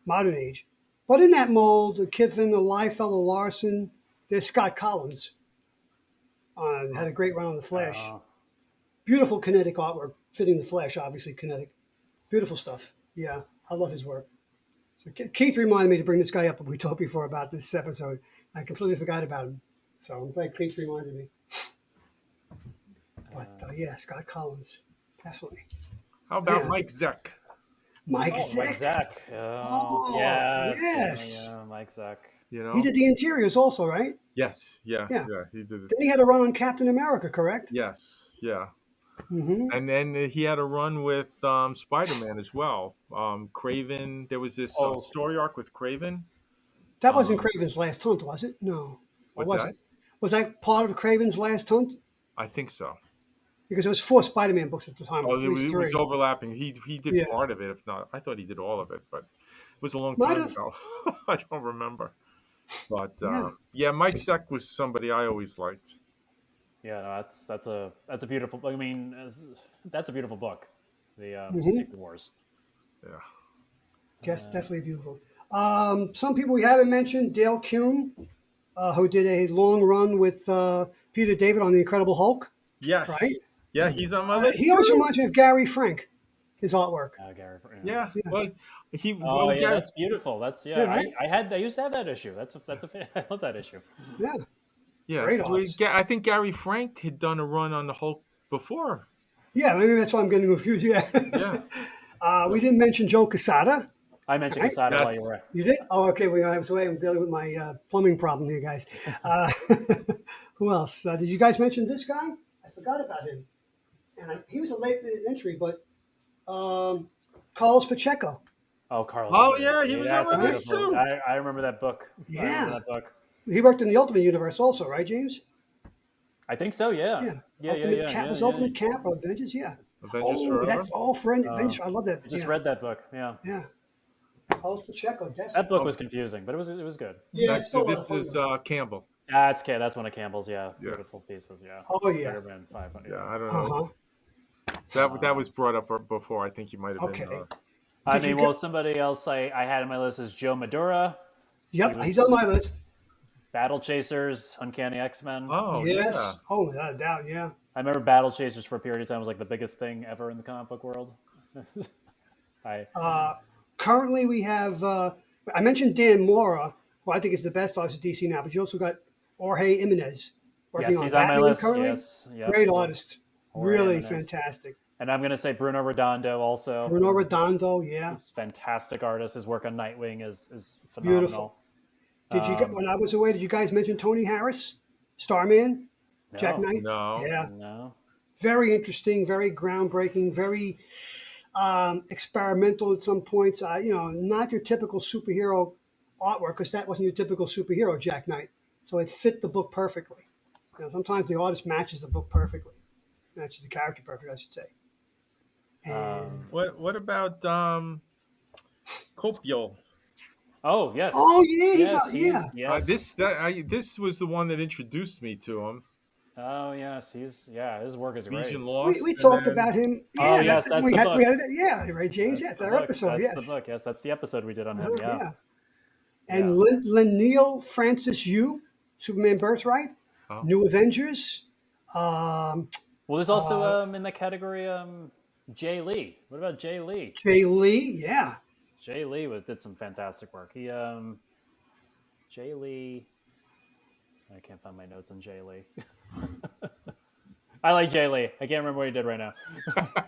[SPEAKER 2] Modern Age. But in that mold, Kiffin, the Liefeld, Larson, there's Scott Collins. Had a great run on the Flash. Beautiful kinetic artwork, fitting the Flash, obviously kinetic. Beautiful stuff. Yeah, I love his work. So Keith reminded me to bring this guy up when we talked before about this episode. I completely forgot about him. So I'm glad Keith reminded me. But yeah, Scott Collins, definitely.
[SPEAKER 3] How about Mike Zeck?
[SPEAKER 2] Mike Zeck.
[SPEAKER 1] Mike Zeck.
[SPEAKER 2] Oh,
[SPEAKER 1] yes. Yeah, Mike Zeck.
[SPEAKER 3] You know?
[SPEAKER 2] He did the interiors also, right?
[SPEAKER 3] Yes. Yeah. He did it.
[SPEAKER 2] Then he had a run on Captain America, correct?
[SPEAKER 3] Yes. Yeah.
[SPEAKER 2] Mm-hmm.
[SPEAKER 3] And then he had a run with Spider-Man as well. Craven. There was this story arc with Craven.
[SPEAKER 2] That wasn't Craven's Last Hunt, was it? No.
[SPEAKER 3] What's
[SPEAKER 2] was
[SPEAKER 3] that?
[SPEAKER 2] It? Was that part of Craven's Last Hunt?
[SPEAKER 3] I think so.
[SPEAKER 2] Because there was 4 Spider-Man books at the time.
[SPEAKER 3] Oh, it was overlapping. He did part of it, if not. I thought he did all of it, but it was a long time ago. I don't remember. But Mike Zeck was somebody I always liked.
[SPEAKER 1] Yeah, no, that's a beautiful. I mean, that's a beautiful book. The Secret Wars.
[SPEAKER 3] Yeah.
[SPEAKER 2] Yes, definitely beautiful. Some people we haven't mentioned: Dale Kuhn, who did a long run with Peter David on the Incredible Hulk.
[SPEAKER 3] Yes.
[SPEAKER 2] Right.
[SPEAKER 3] Yeah, he's on my list.
[SPEAKER 2] He always reminds me of Gary Frank. His artwork.
[SPEAKER 1] Gary.
[SPEAKER 3] Yeah. Well,
[SPEAKER 1] that's beautiful. That's
[SPEAKER 2] right?
[SPEAKER 1] I used to have that issue. I love that issue.
[SPEAKER 2] Yeah.
[SPEAKER 3] Yeah.
[SPEAKER 2] Great
[SPEAKER 3] I think Gary Frank had done a run on the Hulk before.
[SPEAKER 2] Yeah, maybe that's why I'm getting confused. Yeah.
[SPEAKER 3] Yeah.
[SPEAKER 2] We didn't mention Joe Quesada.
[SPEAKER 1] I mentioned Quesada while you were.
[SPEAKER 2] You did? Oh, okay. I'm dealing with my plumbing problem here, guys. Who else? Did you guys mention this guy? I forgot about him. And he was a late minute entry, but Carlos Pacheco.
[SPEAKER 1] Oh, Carlos.
[SPEAKER 3] Oh, yeah, he was on my list too.
[SPEAKER 1] I remember that book.
[SPEAKER 2] Yeah.
[SPEAKER 1] I remember that book.
[SPEAKER 2] He worked in the Ultimate Universe also, right, James?
[SPEAKER 1] I think so, yeah.
[SPEAKER 2] Was Ultimate Cap or Avengers? Yeah.
[SPEAKER 3] Avengers Forever?
[SPEAKER 2] That's all for Avengers. I love that.
[SPEAKER 1] I just read that book, yeah.
[SPEAKER 2] Yeah. Carlos Pacheco, definitely.
[SPEAKER 1] That book was confusing, but it was good.
[SPEAKER 2] Yeah,
[SPEAKER 3] so this is Campbell.
[SPEAKER 1] That's one of Campbell's, beautiful pieces, yeah.
[SPEAKER 2] Oh, yeah.
[SPEAKER 1] Spider-Man 500.
[SPEAKER 3] Yeah, I don't know. That was brought up before. I think you might have been.
[SPEAKER 1] Somebody else I had on my list is Joe Madura.
[SPEAKER 2] Yep, he's on my list.
[SPEAKER 1] Battle Chasers, Uncanny X-Men.
[SPEAKER 3] Oh,
[SPEAKER 2] yes.
[SPEAKER 3] Yeah.
[SPEAKER 2] Oh, without a doubt, yeah.
[SPEAKER 1] I remember Battle Chasers for a period of time was like the biggest thing ever in the comic book world.
[SPEAKER 2] Currently, we have, I mentioned Dan Mora, who I think is the best artist at DC now, but you also got Jorge Jimenez working on Batman on my list. Currently.
[SPEAKER 1] Yes. Yep.
[SPEAKER 2] Great artist. Jorge really Jimenez. Fantastic.
[SPEAKER 1] And I'm going to say Bruno Redondo also.
[SPEAKER 2] Bruno Redondo, yeah.
[SPEAKER 1] He's a fantastic artist. His work on Nightwing is phenomenal. Beautiful.
[SPEAKER 2] Did you when I was away, did you guys mention Tony Harris? Starman?
[SPEAKER 1] No.
[SPEAKER 2] Jack Knight?
[SPEAKER 3] No.
[SPEAKER 2] Yeah.
[SPEAKER 1] No.
[SPEAKER 2] Very interesting, very groundbreaking, very experimental at some points. Not your typical superhero artwork, because that wasn't your typical superhero, Jack Knight. So it fit the book perfectly. Sometimes the artist matches the book perfectly. Matches the character perfectly, I should say. And
[SPEAKER 3] what about Copiol?
[SPEAKER 1] Oh yes.
[SPEAKER 2] Oh yeah,
[SPEAKER 3] This was the one that introduced me to him.
[SPEAKER 1] Oh yes, his work is great.
[SPEAKER 2] We talked about him. Yeah,
[SPEAKER 1] that's the book.
[SPEAKER 2] Right, James. That's our episode.
[SPEAKER 1] That's the book. Yes, that's the episode we did on him. Yeah.
[SPEAKER 2] And Neil Francis Yu, Superman Birthright, New Avengers.
[SPEAKER 1] Well, there's also in the category Jay Lee. What about Jay Lee?
[SPEAKER 2] Jay Lee, yeah.
[SPEAKER 1] Jay Lee did some fantastic work. Jay Lee. I can't find my notes on Jay Lee. I like Jay Lee. I can't remember what he did right now.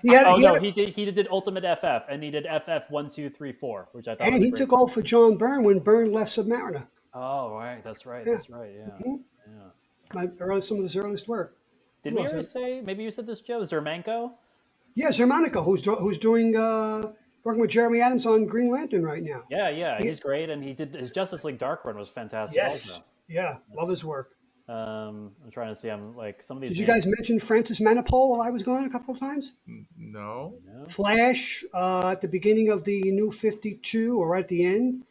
[SPEAKER 1] He did Ultimate FF, and he did FF 1, 2, 3, 4, which I thought. And
[SPEAKER 2] he took over for John Byrne when Byrne left Submariner.
[SPEAKER 1] Oh right, that's right. Yeah.
[SPEAKER 2] Yeah. Some of his earliest work.
[SPEAKER 1] Did we ever say? Maybe you said this, Joe. Xermanico.
[SPEAKER 2] Yeah, Xermanico, who's doing working with Jeremy Adams on Green Lantern right now.
[SPEAKER 1] Yeah, he's great, and he did his Justice League Dark Run was fantastic.
[SPEAKER 2] Yes.
[SPEAKER 1] Also.
[SPEAKER 2] Yeah, love his work.
[SPEAKER 1] I'm trying to see. I'm like some of these.
[SPEAKER 2] Did you guys mention Francis Manapul while I was gone a couple of times?
[SPEAKER 3] No.
[SPEAKER 2] Flash at the beginning of the New 52 or right at the end.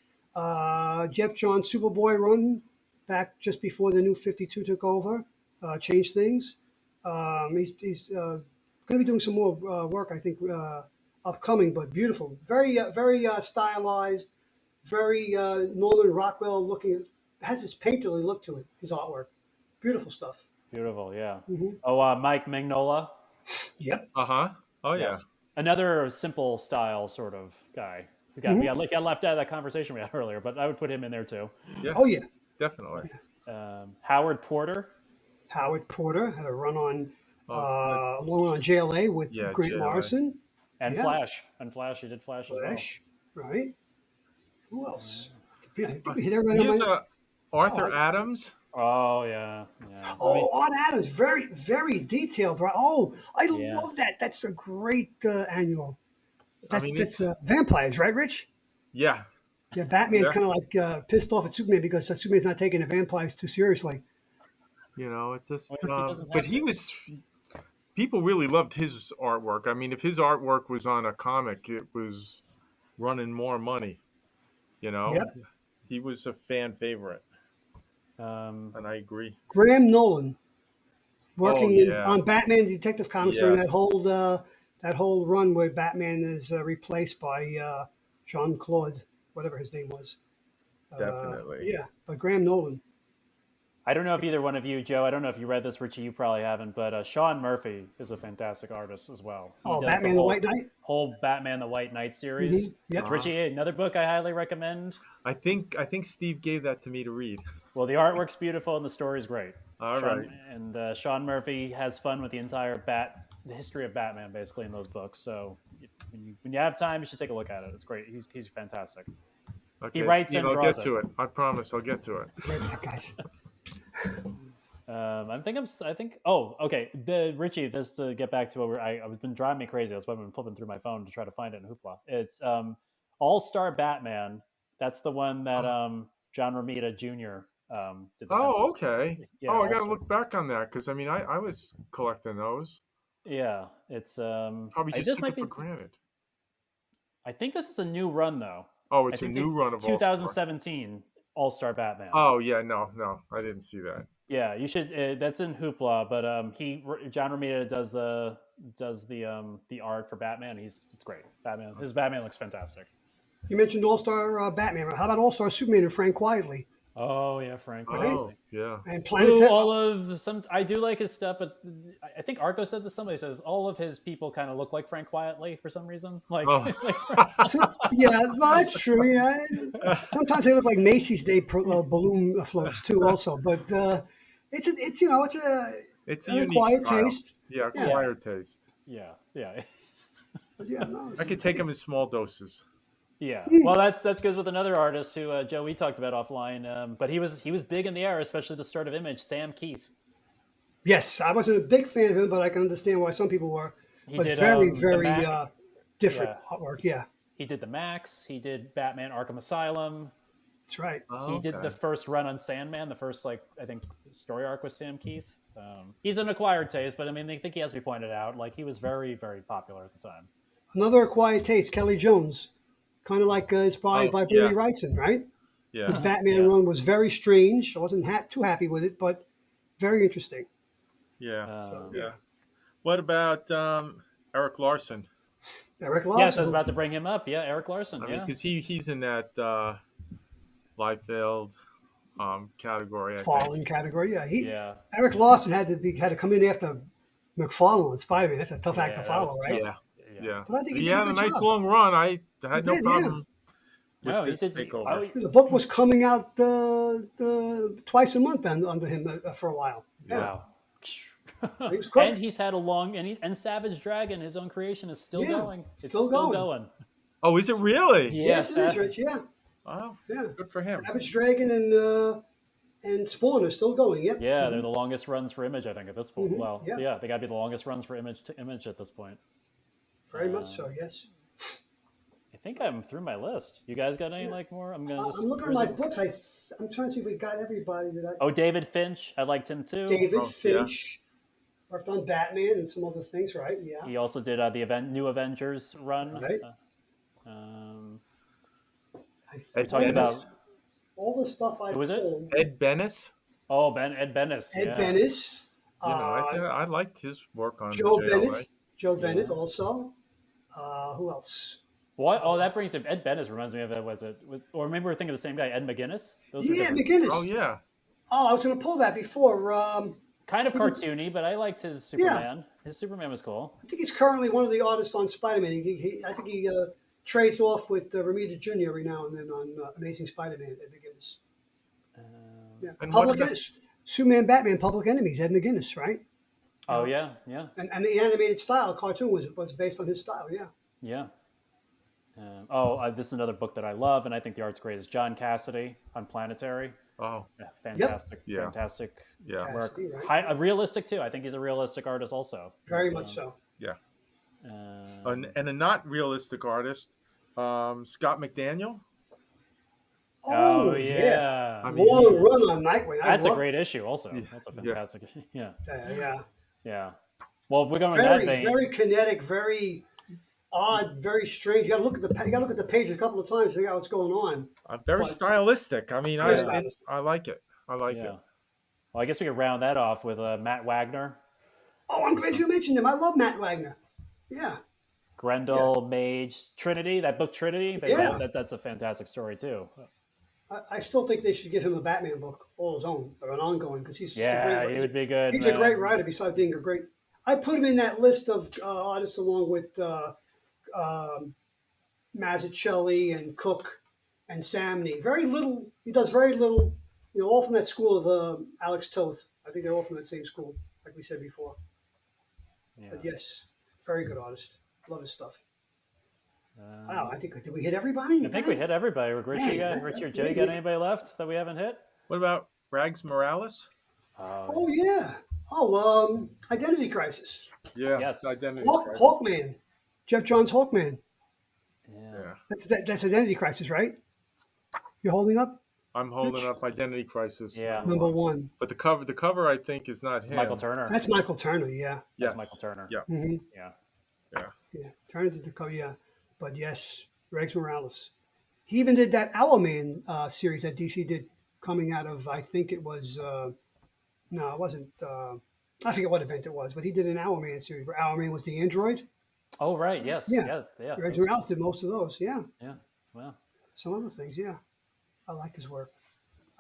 [SPEAKER 2] Jeff Johns Superboy run back just before the New 52 took over, changed things. He's going to be doing some more work, I think, upcoming, but beautiful. Very stylized, very Norman Rockwell looking. Has his painterly look to it, his artwork. Beautiful stuff.
[SPEAKER 1] Beautiful, yeah.
[SPEAKER 2] Mm-hmm.
[SPEAKER 1] Oh, Mike Mignola.
[SPEAKER 2] Yep.
[SPEAKER 3] Uh-huh. Oh, yeah.
[SPEAKER 1] Yes. Another simple style sort of guy. We got left out of that conversation we had earlier, but I would put him in there too.
[SPEAKER 3] Yeah.
[SPEAKER 2] Oh yeah,
[SPEAKER 3] definitely.
[SPEAKER 1] Howard Porter.
[SPEAKER 2] Howard Porter had a run on along on JLA with Grant
[SPEAKER 3] JLA.
[SPEAKER 2] Morrison.
[SPEAKER 1] And Flash. He did Flash as well.
[SPEAKER 2] Right. Who else? I think we hit everybody.
[SPEAKER 3] Here's Arthur Adams.
[SPEAKER 1] Oh yeah.
[SPEAKER 2] Oh, Art Adams, very, very detailed. Right? Oh, I love that. That's a great annual. That's vampires, right, Rich?
[SPEAKER 3] Yeah.
[SPEAKER 2] Yeah, Batman's kind of like pissed off at Superman because Superman's not taking the vampires too seriously.
[SPEAKER 3] It's just. But people really loved his artwork. I mean, if his artwork was on a comic, it was running more money. He was a fan favorite. And I agree.
[SPEAKER 2] Graham Nolan, working on Batman Detective Comics during that whole run where Batman is replaced by Jean-Claude, whatever his name was.
[SPEAKER 3] Definitely.
[SPEAKER 2] But Graham Nolan.
[SPEAKER 1] I don't know if either one of you, Joe, I don't know if you read this, Richie, you probably haven't, but Sean Murphy is a fantastic artist as well.
[SPEAKER 2] Batman the White Knight?
[SPEAKER 1] Whole Batman the White Knight series.
[SPEAKER 2] Mm-hmm. Yep.
[SPEAKER 1] Richie, another book I highly recommend.
[SPEAKER 3] I think Steve gave that to me to read.
[SPEAKER 1] Well, the artwork's beautiful and the story's great.
[SPEAKER 3] Right.
[SPEAKER 1] And Sean Murphy has fun with the entire the history of Batman, basically, in those books. So when you have time, you should take a look at it. It's great. He's fantastic.
[SPEAKER 3] Okay,
[SPEAKER 1] he writes
[SPEAKER 3] Steve,
[SPEAKER 1] and draws
[SPEAKER 3] I'll get to it. I promise I'll get to it.
[SPEAKER 2] Right back, guys.
[SPEAKER 1] Okay. Richie, just to get back to what I've been driving me crazy. That's why I've been flipping through my phone to try to find it in Hoopla. It's All-Star Batman. That's the one that John Romita Jr. Did.
[SPEAKER 3] Okay.
[SPEAKER 1] Yeah,
[SPEAKER 3] I got to look back on that because I was collecting those.
[SPEAKER 1] Yeah, it's
[SPEAKER 3] probably just took it for granted.
[SPEAKER 1] I think this is a new run though.
[SPEAKER 3] Oh, it's a new run of
[SPEAKER 1] 2017 All-Star Batman.
[SPEAKER 3] Oh yeah, no, I didn't see that.
[SPEAKER 1] Yeah, you should. That's in Hoopla, but John Romita does the art for Batman. It's great. His Batman looks fantastic.
[SPEAKER 2] You mentioned All-Star Batman. How about All-Star Superman and Frank Quietly?
[SPEAKER 1] Oh yeah, Frank.
[SPEAKER 3] Oh yeah.
[SPEAKER 2] And
[SPEAKER 1] I do like his stuff, but I think Arco said this. Somebody says all of his people kind of look like Frank Quietly for some reason.
[SPEAKER 2] Yeah, well, that's true. Yeah, sometimes they look like Macy's Day balloon floats too, also. But it's a quiet
[SPEAKER 3] style.
[SPEAKER 2] taste.
[SPEAKER 3] Yeah, quiet taste.
[SPEAKER 1] Yeah.
[SPEAKER 2] But yeah, no,
[SPEAKER 3] I could take them in small doses.
[SPEAKER 1] Yeah, well, that goes with another artist who Joe we talked about offline, but he was big in the era, especially the start of Image. Sam Keith.
[SPEAKER 2] Yes, I wasn't a big fan of him, but I can understand why some people were. But very different artwork. Yeah,
[SPEAKER 1] he did the Max. He did Batman: Arkham Asylum.
[SPEAKER 2] That's right.
[SPEAKER 1] He did the first run on Sandman. The first I think story arc was Sam Keith. He's an acquired taste, but I mean, I think he has to be pointed out. He was very, very popular at the time.
[SPEAKER 2] Another acquired taste, Kelly Jones. Kind of like inspired by Bernie Wrightson, right?
[SPEAKER 3] Yeah.
[SPEAKER 2] His Batman run was very strange. I wasn't too happy with it, but very interesting.
[SPEAKER 3] Yeah. What about Eric Larson?
[SPEAKER 2] Eric Larson.
[SPEAKER 1] Yes, I was about to bring him up. Yeah, Eric Larson.
[SPEAKER 3] Because he's in that Liefeld category.
[SPEAKER 2] Fallen category. Yeah. Eric Larson had to come in after McFarlane on Spider-Man. That's a tough act to follow, right?
[SPEAKER 3] Yeah.
[SPEAKER 2] But I think
[SPEAKER 3] he had a nice long run. I had no problem.
[SPEAKER 1] No, he did.
[SPEAKER 2] The book was coming out twice a month under him for a while.
[SPEAKER 1] Wow.
[SPEAKER 2] So he was quick.
[SPEAKER 1] And he's had a long and Savage Dragon, his own creation, is still going. It's
[SPEAKER 2] still going.
[SPEAKER 3] Oh, is it really?
[SPEAKER 2] Yes, it is, Rich. Yeah.
[SPEAKER 3] Wow. Yeah. Good for him.
[SPEAKER 2] Savage Dragon and Spawn are still going. Yep.
[SPEAKER 1] Yeah, they're the longest runs for Image, I think, at this point. Well, they got to be the longest runs for Image at this point.
[SPEAKER 2] Very much so, yes.
[SPEAKER 1] I think I'm through my list. You guys got any more? I'm
[SPEAKER 2] looking at my books. I'm trying to see if we got everybody that I.
[SPEAKER 1] Oh, David Finch. I liked him too.
[SPEAKER 2] David Finch worked on Batman and some other things, right? Yeah.
[SPEAKER 1] He also did the New Avengers run.
[SPEAKER 2] Right.
[SPEAKER 1] I talked about
[SPEAKER 2] all the stuff I.
[SPEAKER 1] Who was it?
[SPEAKER 3] Ed Benes.
[SPEAKER 1] Oh, Ed Benes.
[SPEAKER 2] Ed Benes.
[SPEAKER 3] I liked his work on
[SPEAKER 2] Joe Bennett. Joe Bennett also. Who else?
[SPEAKER 1] What? Oh, that brings up Ed Benes. Reminds me of or maybe we're thinking of the same guy, Ed McGuinness.
[SPEAKER 2] McGuinness.
[SPEAKER 3] Oh yeah.
[SPEAKER 2] Oh, I was going to pull that before.
[SPEAKER 1] Kind of cartoony, but I liked his Superman. His Superman was cool.
[SPEAKER 2] I think he's currently one of the artists on Spider-Man. I think he trades off with Romita Jr. every now and then on Amazing Spider-Man. Ed McGuinness. Yeah.
[SPEAKER 3] And
[SPEAKER 2] Superman, Batman, Public Enemies. Ed McGuinness, right?
[SPEAKER 1] Oh yeah, yeah.
[SPEAKER 2] And the animated style cartoon was based on his style. Yeah.
[SPEAKER 1] Yeah. This is another book that I love, and I think the art's great. Is John Cassidy on Planetary.
[SPEAKER 3] Oh,
[SPEAKER 1] yeah, fantastic,
[SPEAKER 3] yep.
[SPEAKER 1] Fantastic
[SPEAKER 3] yeah.
[SPEAKER 1] work.
[SPEAKER 2] Cassidy, right?
[SPEAKER 1] Realistic too. I think he's a realistic artist also.
[SPEAKER 2] Very much so.
[SPEAKER 3] Yeah. And a not realistic artist, Scott McDaniel.
[SPEAKER 1] Oh yeah.
[SPEAKER 2] I mean, long run on Nightwing.
[SPEAKER 1] That's a great issue. Also, that's a fantastic. Yeah. Well, if we're going that vein,
[SPEAKER 2] very kinetic, very odd, very strange. You got to look at the page a couple of times to figure out what's going on.
[SPEAKER 3] Very stylistic. I mean, I like it. I like it.
[SPEAKER 1] Well, I guess we could round that off with Matt Wagner.
[SPEAKER 2] Oh, I'm glad you mentioned him. I love Matt Wagner. Yeah.
[SPEAKER 1] Grendel, Mage, Trinity. That book Trinity. That's a fantastic story too.
[SPEAKER 2] I still think they should give him a Batman book all his own, or an ongoing, because he's
[SPEAKER 1] he would be good.
[SPEAKER 2] He's a great writer. Besides being a great, I put him in that list of artists along with Mazzucchelli and Cook and Samney. Very little. He does very little. All from that school of Alex Toth. I think they're all from that same school, like we said before. Yeah. But yes, very good artist. Love his stuff. Wow, I think, did we hit everybody?
[SPEAKER 1] I think we hit everybody. Richard, Joe, you got anybody left that we haven't hit?
[SPEAKER 3] What about Rags Morales?
[SPEAKER 2] Oh, yeah. Oh, Identity Crisis.
[SPEAKER 3] Yeah,
[SPEAKER 1] yes.
[SPEAKER 3] Identity
[SPEAKER 2] Crisis. Hawkman. Jeff Johns' Hawkman.
[SPEAKER 3] Yeah.
[SPEAKER 2] That's Identity Crisis, right? You're holding up?
[SPEAKER 3] I'm holding up Identity Crisis.
[SPEAKER 1] Yeah.
[SPEAKER 2] Number one.
[SPEAKER 3] But the cover I think is not him.
[SPEAKER 1] Michael Turner.
[SPEAKER 2] That's Michael Turner, yeah.
[SPEAKER 1] That's Michael Turner.
[SPEAKER 3] Yeah.
[SPEAKER 2] Mm-hmm.
[SPEAKER 3] Yeah.
[SPEAKER 2] Turner did the cover, yeah. But yes, Rags Morales. He even did that Owlman series that DC did coming out of, I think it was, no, it wasn't, I forget what event it was, but he did an Owlman series where Owlman was the android.
[SPEAKER 1] Oh, right, yes. Yeah.
[SPEAKER 2] Rags Morales did most of those, yeah.
[SPEAKER 1] Yeah, wow.
[SPEAKER 2] Some other things, yeah. I like his work.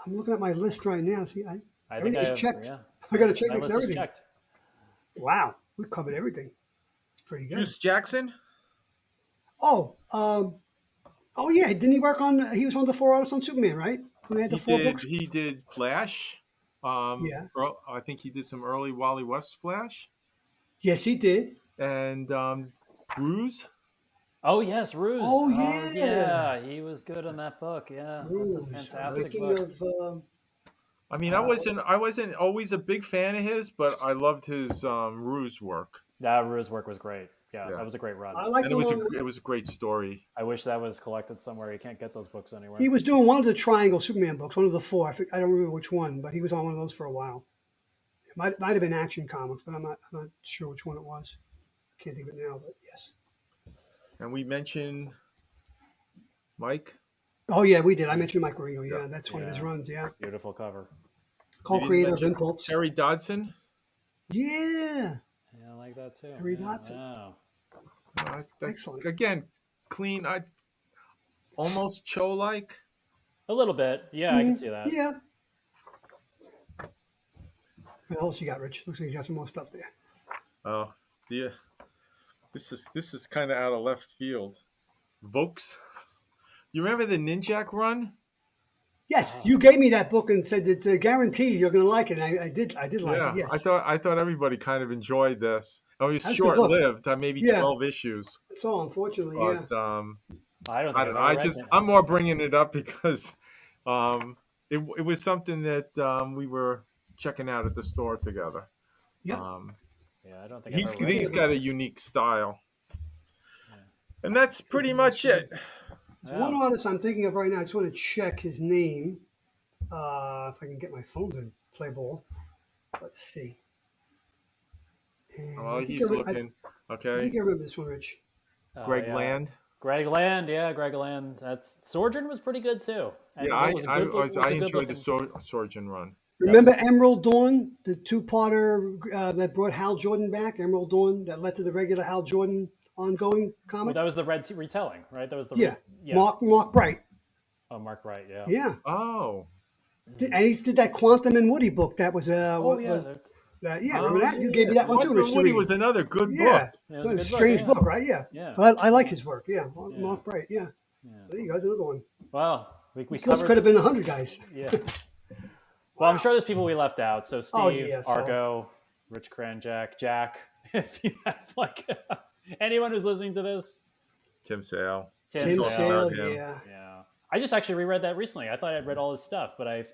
[SPEAKER 2] I'm looking at my list right now. See,
[SPEAKER 1] I think I have,
[SPEAKER 2] checked.
[SPEAKER 1] Yeah.
[SPEAKER 2] I got to check everything.
[SPEAKER 1] Checked.
[SPEAKER 2] Wow, we covered everything. It's pretty good.
[SPEAKER 3] Bruce Jackson?
[SPEAKER 2] Oh yeah, didn't he work on? He was on the 4 artists on Superman, right? When they had the 4 books.
[SPEAKER 3] He did Flash.
[SPEAKER 2] Yeah.
[SPEAKER 3] I think he did some early Wally West Flash.
[SPEAKER 2] Yes, he did.
[SPEAKER 3] And Ruse.
[SPEAKER 1] Oh yes, Ruse.
[SPEAKER 2] Oh yeah.
[SPEAKER 1] He was good on that book. Yeah,
[SPEAKER 2] Ruse.
[SPEAKER 1] That's a fantastic book.
[SPEAKER 3] I mean, I wasn't always a big fan of his, but I loved his Ruse work.
[SPEAKER 1] That Ruse work was great. Yeah, that was a great run.
[SPEAKER 2] I like
[SPEAKER 3] it was a great story.
[SPEAKER 1] I wish that was collected somewhere. You can't get those books anywhere.
[SPEAKER 2] He was doing one of the Triangle Superman books, one of the 4. I don't remember which one, but he was on one of those for a while. It might have been Action Comics, but I'm not sure which one it was. Can't think of it now, but yes.
[SPEAKER 3] And we mentioned Mike.
[SPEAKER 2] Oh yeah, we did. I mentioned Mike Ringo. Yeah, that's one of his runs. Yeah,
[SPEAKER 1] beautiful cover.
[SPEAKER 2] Co-creator of Impulse.
[SPEAKER 3] Terry Dodson.
[SPEAKER 2] Yeah,
[SPEAKER 1] I like that too.
[SPEAKER 2] Terry Dodson.
[SPEAKER 1] Wow.
[SPEAKER 2] Excellent.
[SPEAKER 3] Again, clean. Almost Cho-like.
[SPEAKER 1] A little bit. Yeah, I can see that.
[SPEAKER 2] Yeah. What else you got, Rich? Looks like you got some more stuff there.
[SPEAKER 3] Oh, yeah. This is kind of out of left field. Vokes. You remember the Ninjak run?
[SPEAKER 2] Yes, you gave me that book and said that guaranteed you're going to like it. And I did like it. Yes,
[SPEAKER 3] I thought everybody kind of enjoyed this. It was short lived, maybe 12 issues.
[SPEAKER 2] That's all, unfortunately.
[SPEAKER 3] But,
[SPEAKER 1] I don't know.
[SPEAKER 3] I'm more bringing it up because it was something that we were checking out at the store together.
[SPEAKER 2] Yep.
[SPEAKER 1] I don't think
[SPEAKER 3] he's got a unique style, and that's pretty much it.
[SPEAKER 2] One artist I'm thinking of right now. I just want to check his name. If I can get my phone to play ball. Let's see.
[SPEAKER 3] He's looking. Okay.
[SPEAKER 2] I think I remember this one, Rich.
[SPEAKER 3] Greg Land.
[SPEAKER 1] Greg Land. That's Sojourn was pretty good too. And
[SPEAKER 3] I enjoyed the Sojourn run.
[SPEAKER 2] Remember Emerald Dawn, the 2-parter that brought Hal Jordan back? Emerald Dawn that led to the regular Hal Jordan ongoing comic?
[SPEAKER 1] Well, that was the Red retelling, right? That was the
[SPEAKER 2] Mark Bright.
[SPEAKER 1] Oh, Mark Bright,
[SPEAKER 2] yeah.
[SPEAKER 3] Oh.
[SPEAKER 2] And he did that Quantum and Woody book. That was Remember that? You gave me that one too, Rich.
[SPEAKER 3] Woody was another good book.
[SPEAKER 2] Yeah,
[SPEAKER 1] it was a good
[SPEAKER 2] strange book, right? Yeah.
[SPEAKER 1] Yeah.
[SPEAKER 2] But I like his work. Yeah, Mark Bright. Yeah. So there you go. There's another one.
[SPEAKER 1] Well, we
[SPEAKER 2] This
[SPEAKER 1] covered.
[SPEAKER 2] Could have been 100 guys.
[SPEAKER 1] Yeah. Well, I'm sure there's people we left out. So Steve,
[SPEAKER 2] so.
[SPEAKER 1] Argo, Rich Kranjak, Jack. If you have anyone who's listening to this,
[SPEAKER 3] Tim Sale.
[SPEAKER 2] Tim Sale.
[SPEAKER 1] Yeah. I just actually reread that recently. I thought I'd read all his stuff, but I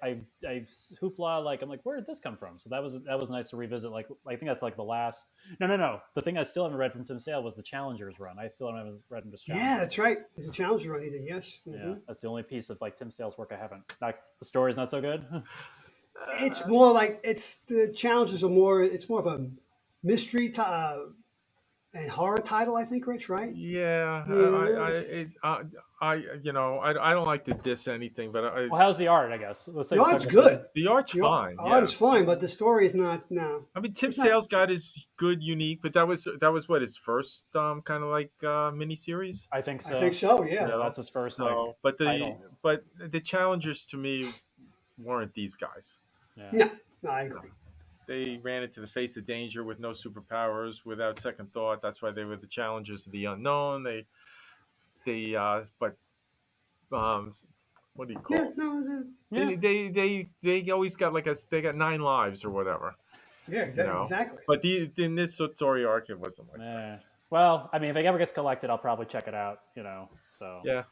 [SPEAKER 1] hoopla, I'm like, where did this come from? So that was nice to revisit. Like, I think that's like the last. No. The thing I still haven't read from Tim Sale was the Challengers run. I still haven't read him.
[SPEAKER 2] Yeah, that's right. There's a Challenger run he did. Yes.
[SPEAKER 1] Yeah, that's the only piece of Tim Sale's work I haven't. The story's not so good.
[SPEAKER 2] It's more like the Challengers are more. It's more of a mystery and horror title, I think, Rich. Right?
[SPEAKER 3] Yeah. I don't like to diss anything, but
[SPEAKER 1] well, how's the art? I guess
[SPEAKER 2] the art's good.
[SPEAKER 3] The art's fine.
[SPEAKER 2] The art is fine, but the story is not. No.
[SPEAKER 3] I mean, Tim Sale's got his good, unique, but that was what his first kind of like miniseries.
[SPEAKER 1] I think so.
[SPEAKER 2] Yeah.
[SPEAKER 1] That's his first.
[SPEAKER 3] So, but the Challengers to me weren't these guys.
[SPEAKER 2] Yeah. No, I agree.
[SPEAKER 3] They ran into the face of danger with no superpowers, without second thought. That's why they were the Challengers of the unknown. What do you call it? They always got they got 9 lives or whatever.
[SPEAKER 2] Yeah, exactly.
[SPEAKER 3] But in this story arc, it wasn't like that.
[SPEAKER 1] Well, I mean, if it ever gets collected, I'll probably check it out. So
[SPEAKER 3] yeah.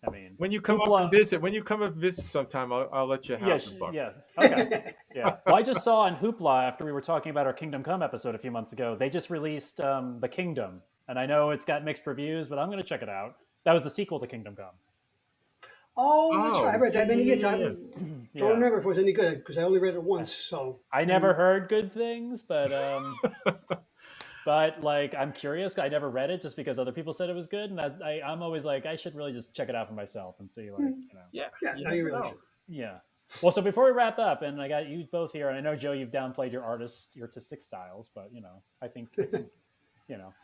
[SPEAKER 1] I mean,
[SPEAKER 3] when you come up and visit sometime, I'll let you have the book.
[SPEAKER 1] Yeah. Okay. Yeah. Well, I just saw on Hoopla after we were talking about our Kingdom Come episode a few months ago, they just released The Kingdom, and I know it's got mixed reviews, but I'm going to check it out. That was the sequel to Kingdom Come.
[SPEAKER 2] Oh, that's right. I read that many years. I don't remember if it was any good because I only read it once. So
[SPEAKER 1] I never heard good things, but but I'm curious. I never read it just because other people said it was good, and I'm always like, I should really just check it out for myself and see,
[SPEAKER 3] Yeah.
[SPEAKER 2] You really should.
[SPEAKER 1] Yeah. Well, so before we wrap up, and I got you both here, and I know, Joe, you've downplayed your artistic styles, but I think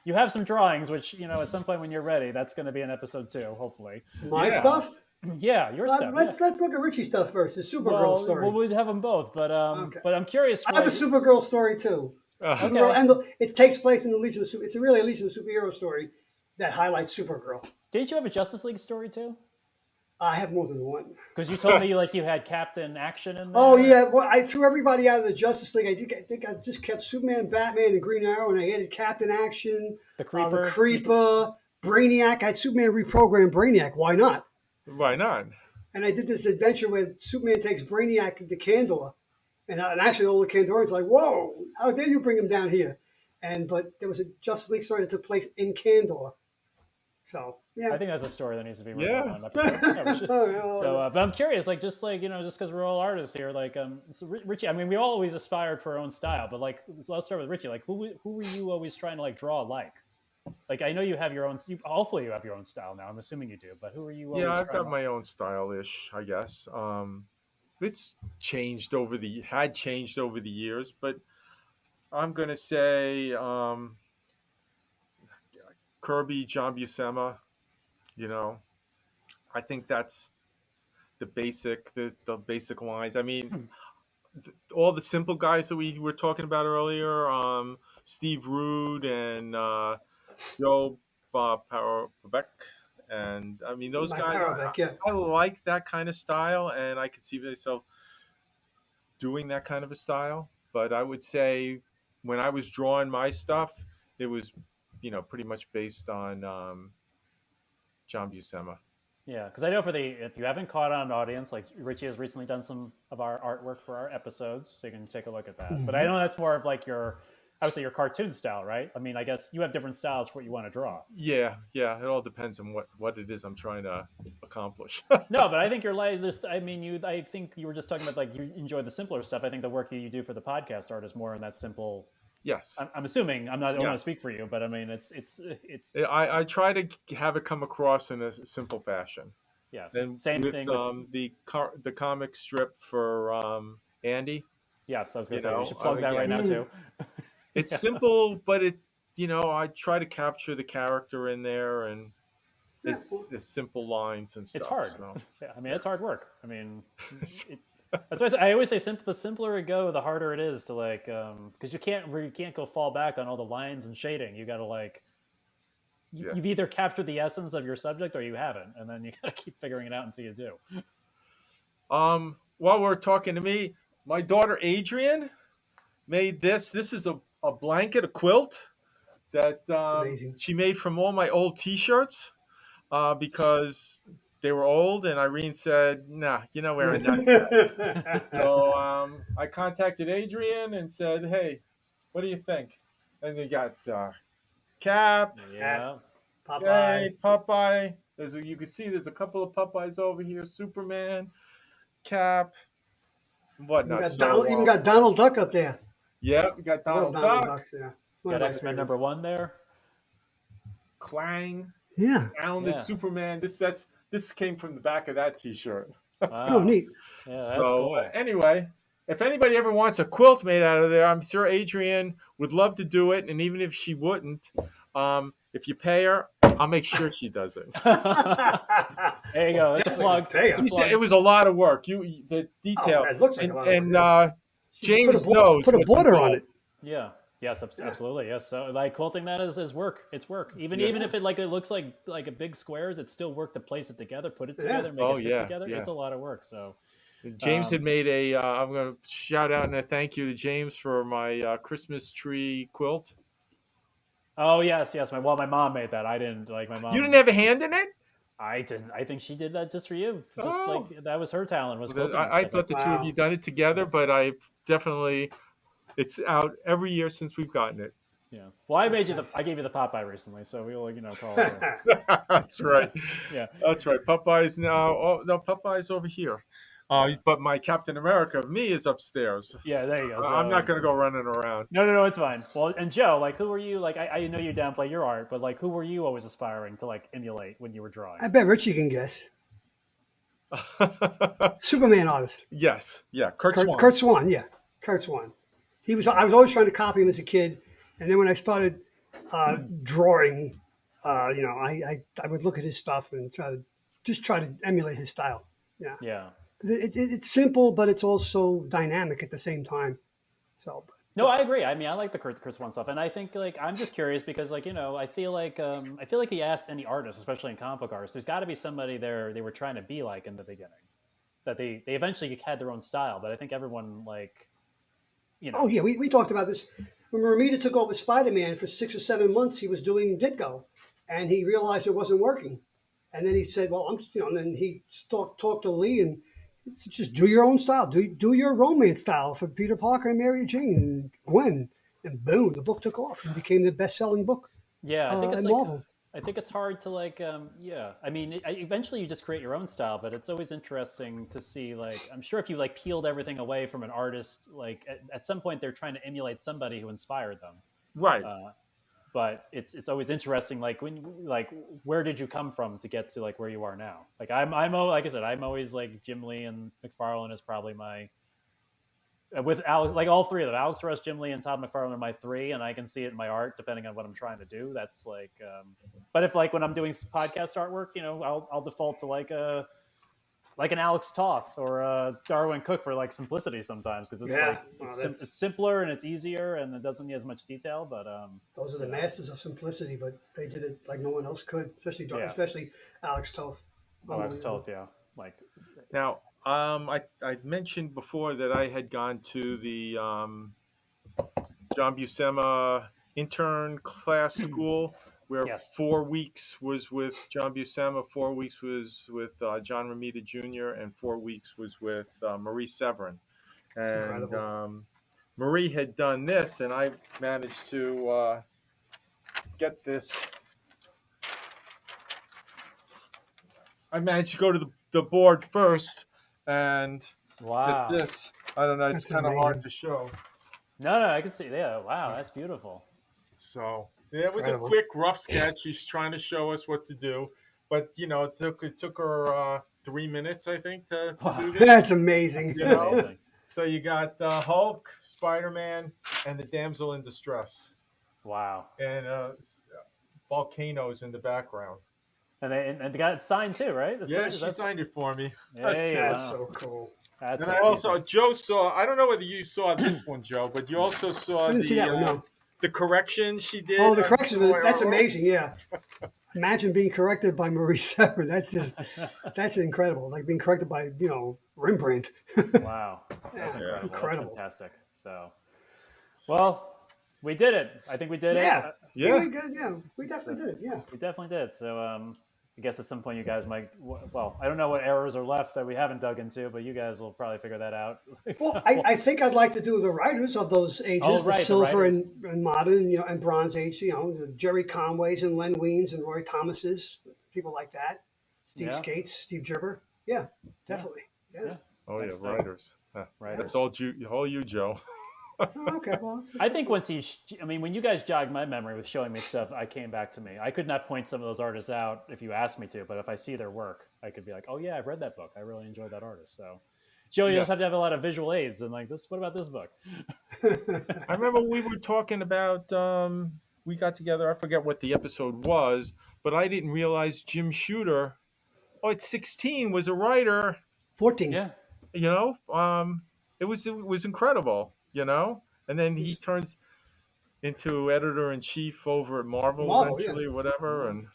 [SPEAKER 1] you have some drawings, which at some point when you're ready, that's going to be an episode 2, hopefully.
[SPEAKER 2] My stuff.
[SPEAKER 1] Yeah, your stuff.
[SPEAKER 2] Let's look at Richie's stuff first. The Supergirl story.
[SPEAKER 1] Well, we'd have them both, but I'm curious.
[SPEAKER 2] I have a Supergirl story too. Supergirl, and it takes place in the Legion of It's really a Legion of Superhero story that highlights Supergirl.
[SPEAKER 1] Didn't you have a Justice League story too?
[SPEAKER 2] I have more than one.
[SPEAKER 1] Because you told me you had Captain Action in there.
[SPEAKER 2] Oh yeah, well I threw everybody out of the Justice League. I think I just kept Superman, Batman, and Green Arrow, and I added Captain Action, the Creeper, Brainiac. I had Superman reprogram Brainiac. Why not?
[SPEAKER 3] Why not?
[SPEAKER 2] And I did this adventure where Superman takes Brainiac to Kandor. And actually, all the Kandorians are like, whoa, how dare you bring him down here? But there was a Justice League story that took place in Kandor. So, yeah.
[SPEAKER 1] I think that's a story that needs to be written on an episode. But I'm curious, just because we're all artists here, so Richie, I mean, we all always aspired for our own style, but so let's start with Richie. Who were you always trying to draw alike? I know you have your own. Hopefully, you have your own style now. I'm assuming you do. But who are you?
[SPEAKER 3] Yeah, I've got my own style-ish, I guess. It's changed over the years, but I'm gonna say Kirby, John Buscema. I think that's the basic lines. I mean, all the simple guys that we were talking about earlier, Steve Rude and Joe Peluso, and I mean those guys. I like that kind of style, and I could see myself doing that kind of a style. But I would say when I was drawing my stuff, it was pretty much based on John Buscema.
[SPEAKER 1] Yeah, because I know if you haven't caught on an audience, Richie has recently done some of our artwork for our episodes, so you can take a look at that. Mm-hmm. But I know that's more of obviously your cartoon style, right? I mean, I guess you have different styles for what you want to draw.
[SPEAKER 3] Yeah. It all depends on what it is I'm trying to accomplish.
[SPEAKER 1] No, but I think I think you were just talking about you enjoy the simpler stuff. I think the work that you do for the podcast art is more in that simple.
[SPEAKER 3] Yes.
[SPEAKER 1] I'm assuming. I don't want to speak for you, but I mean, it's.
[SPEAKER 3] I try to have it come across in a simple fashion.
[SPEAKER 1] Yes.
[SPEAKER 3] And
[SPEAKER 1] same
[SPEAKER 3] with,
[SPEAKER 1] thing.
[SPEAKER 3] The comic strip for Andy.
[SPEAKER 1] Yes, I was going to say we should plug that right now too.
[SPEAKER 3] It's simple, but I try to capture the character in there, and it's simple lines and stuff.
[SPEAKER 1] It's hard.
[SPEAKER 3] So.
[SPEAKER 1] Yeah, I mean, it's hard work. I mean, That's why I always say the simpler it go, the harder it is to like, because you can't go fall back on all the lines and shading. You got to like, you've either captured the essence of your subject or you haven't, and then you got to keep figuring it out until you do.
[SPEAKER 3] While we're talking to me, my daughter Adrian made this. This is a blanket, a quilt that she made from all my old T-shirts because they were old, and Irene said, "Nah, you're not wearing that." So I contacted Adrian and said, "Hey, what do you think?" And they got Cap, Popeye. You can see there's a couple of Popeyes over here. Superman, Cap, whatnot.
[SPEAKER 2] Even got Donald Duck up there.
[SPEAKER 3] Yeah, we got Donald Duck.
[SPEAKER 2] Yeah.
[SPEAKER 1] Got X-Men #1 there.
[SPEAKER 3] Clang.
[SPEAKER 2] Yeah.
[SPEAKER 3] Alan is Superman. This came from the back of that T-shirt.
[SPEAKER 1] Wow.
[SPEAKER 2] Oh, neat.
[SPEAKER 1] Yeah, that's cool.
[SPEAKER 3] Anyway, if anybody ever wants a quilt made out of there, I'm sure Adrian would love to do it. And even if she wouldn't, if you pay her, I'll make sure she does it.
[SPEAKER 1] There you go. It's a plug.
[SPEAKER 3] It was a lot of work. The detail.
[SPEAKER 2] It looks like a lot of work.
[SPEAKER 3] James knows.
[SPEAKER 2] Put a border on it.
[SPEAKER 1] Yeah. Yes, absolutely. Yes. So like quilting that is work. It's work. Even if it looks like a big squares, it's still work to place it together, put it together, make it fit together. Yeah. It's a lot of work. So
[SPEAKER 3] James had made I'm going to shout out and a thank you to James for my Christmas tree quilt.
[SPEAKER 1] Oh yes. My mom made that. I didn't like my mom.
[SPEAKER 3] You didn't have a hand in it?
[SPEAKER 1] I didn't. I think she did that just for you. Just like that was her talent.
[SPEAKER 3] I thought the two of you done it together, but I definitely. It's out every year since we've gotten it.
[SPEAKER 1] Yeah. Well, I gave you the Popeye recently, so we'll call it.
[SPEAKER 3] That's right.
[SPEAKER 1] Yeah.
[SPEAKER 3] That's right. Popeye's now. Oh no, Popeye's over here. But my Captain America of me is upstairs.
[SPEAKER 1] Yeah, there you go. So,
[SPEAKER 3] I'm not going to go running around.
[SPEAKER 1] No, it's fine. Well, and Joe, like, who were you? Like, I know you downplay your art, but like, who were you always aspiring to like emulate when you were drawing?
[SPEAKER 2] I bet Richie can guess. Superman artist.
[SPEAKER 3] Yes. Yeah. Kurt
[SPEAKER 2] Swan. Yeah. Kurt Swan. I was always trying to copy him as a kid, and then when I started drawing, I would look at his stuff and try to emulate his style. Yeah.
[SPEAKER 1] Yeah.
[SPEAKER 2] It's simple, but it's also dynamic at the same time. So.
[SPEAKER 1] No, I agree. I mean, I like the Kurt Swan stuff, and I think like I'm just curious because like I feel like he asked any artist, especially in comic book artists, there's got to be somebody there they were trying to be like in the beginning, that they eventually had their own style, but I think everyone like.
[SPEAKER 2] Oh yeah, we talked about this when Romita took over Spider-Man for 6 or 7 months. He was doing Ditko, and he realized it wasn't working. And then he said, "Well, and then he talked to Lee and said, just do your own style, do your romance style for Peter Parker and Mary Jane and Gwen." And boom, the book took off and became the best-selling book.
[SPEAKER 1] Yeah, I think it's
[SPEAKER 2] Marvel.
[SPEAKER 1] I think it's hard to like, I mean, eventually you just create your own style, but it's always interesting to see, like, I'm sure if you like peeled everything away from an artist, like at some point they're trying to emulate somebody who inspired them.
[SPEAKER 3] Right.
[SPEAKER 1] But it's always interesting, like where did you come from to get to like where you are now? Like I'm like I said, I'm always like Jim Lee and McFarlane is probably my, with Alex, like all three of them, Alex Ross, Jim Lee, and Todd McFarlane are my three, and I can see it in my art depending on what I'm trying to do. That's like, but if like when I'm doing podcast artwork, I'll default to like an Alex Toth or a Darwin Cook for like simplicity sometimes because it's it's simpler and it's easier and it doesn't need as much detail. But
[SPEAKER 2] those are the masters of simplicity, but they did it like no one else could, especially Alex Toth.
[SPEAKER 1] Alex Toth, yeah, like
[SPEAKER 3] now. I mentioned before that I had gone to the John Buscema intern class school where 4 weeks was with John Buscema, 4 weeks was with John Romita Jr., and 4 weeks was with Marie Severin. And Marie had done this, and I managed to get this. I managed to go to the board first. And
[SPEAKER 1] wow,
[SPEAKER 3] this, I don't know, it's kind of hard to show.
[SPEAKER 1] No, I can see. Yeah, wow, that's beautiful.
[SPEAKER 3] So it was a quick, rough sketch. She's trying to show us what to do, but it took her 3 minutes, I think, to do this.
[SPEAKER 2] That's amazing.
[SPEAKER 1] Amazing.
[SPEAKER 3] So you got Hulk, Spider-Man, and the damsel in distress.
[SPEAKER 1] Wow.
[SPEAKER 3] And volcanoes in the background.
[SPEAKER 1] And they got it signed too, right?
[SPEAKER 3] She signed it for me.
[SPEAKER 2] That's so cool.
[SPEAKER 3] And I also, Joe saw, I don't know whether you saw this one, Joe, but you also saw
[SPEAKER 2] I didn't see that one, no.
[SPEAKER 3] The correction she did.
[SPEAKER 2] Oh, the correction, that's amazing, yeah. Imagine being corrected by Marie Sever. That's incredible. Like being corrected by, Rembrandt.
[SPEAKER 1] Wow. That's incredible. That's fantastic. So, well, we did it. I think we did it.
[SPEAKER 2] Yeah. We definitely did it. Yeah.
[SPEAKER 1] We definitely did. So, I guess at some point you guys might, well, I don't know what errors are left that we haven't dug into, but you guys will probably figure that out.
[SPEAKER 2] Well, I think I'd like to do the writers of those ages, the silver and modern, and bronze age, the Jerry Conways and Len Weins and Roy Thomases, people like that. Steve Skates, Steve Gerber. Yeah, definitely. Yeah.
[SPEAKER 3] Oh, yeah, writers. Right. That's all you, Joe.
[SPEAKER 2] Okay, well,
[SPEAKER 1] I think when you guys jogged my memory with showing me stuff, I came back to me. I could not point some of those artists out if you asked me to, but if I see their work, I could be like, oh yeah, I've read that book. I really enjoyed that artist. So, Joe, you just have to have a lot of visual aids and like this. What about this book?
[SPEAKER 3] I remember we were talking about. We got together. I forget what the episode was, but I didn't realize Jim Shooter. Oh, at 16 was a writer.
[SPEAKER 2] 14.
[SPEAKER 1] Yeah.
[SPEAKER 3] It was incredible. And then he turns into editor-in-chief over at Marvel eventually, whatever. And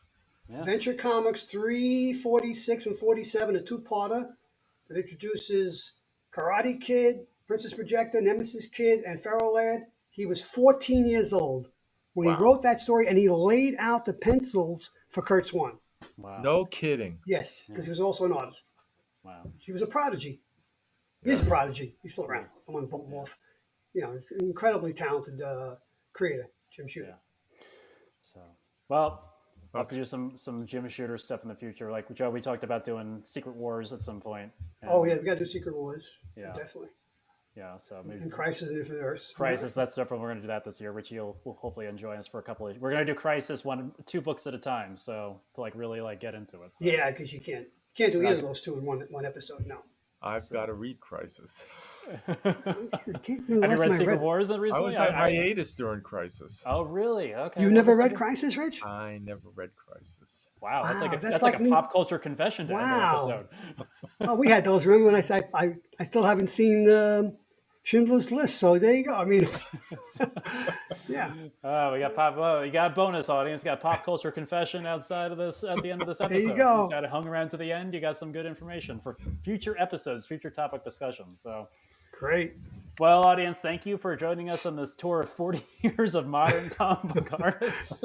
[SPEAKER 2] Venture Comics 346 and 47, a two-parter that introduces Karate Kid, Princess Projector, Nemesis Kid, and Pharaoh Lad. He was 14 years old when he wrote that story, and he laid out the pencils for Kurt Swan.
[SPEAKER 3] Wow. No kidding.
[SPEAKER 2] Yes, because he was also an artist.
[SPEAKER 1] Wow.
[SPEAKER 2] He was a prodigy. He's a prodigy. He's still around. I want to bump him off. He's an incredibly talented creator, Jim Shooter.
[SPEAKER 1] Yeah. So, well, I'll have to do some Jim Shooter stuff in the future. Like Joe, we talked about doing Secret Wars at some point.
[SPEAKER 2] We got to do Secret Wars. Yeah, definitely.
[SPEAKER 1] Yeah, so maybe
[SPEAKER 2] Crisis in Infinite Earths.
[SPEAKER 1] Crisis, that's different. We're going to do that this year. Richie will hopefully enjoy us for a couple of. We're going to do Crisis 2 books at a time, so to really get into it. So.
[SPEAKER 2] Yeah, because you can't do either of those two in one episode. No.
[SPEAKER 3] I've got to read Crisis.
[SPEAKER 1] Have you read Secret Wars recently?
[SPEAKER 3] I was on hiatus during Crisis.
[SPEAKER 1] Oh, really? Okay.
[SPEAKER 2] You never read Crisis, Rich?
[SPEAKER 3] I never read Crisis.
[SPEAKER 1] Wow, that's like a pop culture confession to end the episode.
[SPEAKER 2] Oh, we had those. Remember when I said I still haven't seen Schindler's List, so there you go. I mean, yeah.
[SPEAKER 1] Oh, we got pop. Oh, you got a bonus audience. Got pop culture confession outside of this at the end of this episode.
[SPEAKER 2] There you go.
[SPEAKER 1] You got it hung around to the end. You got some good information for future episodes, future topic discussions. So
[SPEAKER 2] great.
[SPEAKER 1] Well, audience, thank you for joining us on this tour of 40 years of modern comic book artists.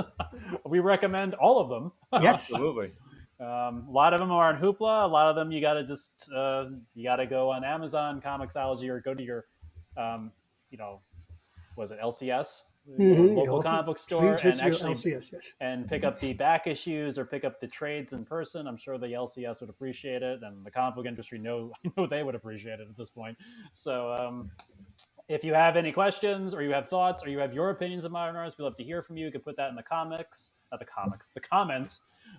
[SPEAKER 1] We recommend all of them.
[SPEAKER 2] Yes,
[SPEAKER 3] absolutely.
[SPEAKER 1] A lot of them are on Hoopla. A lot of them you got to just go on Amazon, Comixology, or go to your was it LCS, local comic book store, and actually
[SPEAKER 2] LCS, yes.
[SPEAKER 1] And pick up the back issues or pick up the trades in person. I'm sure the LCS would appreciate it, and the comic book industry I know they would appreciate it at this point. So if you have any questions or you have thoughts or you have your opinions of modern artists, we'd love to hear from you. You can put that in the comments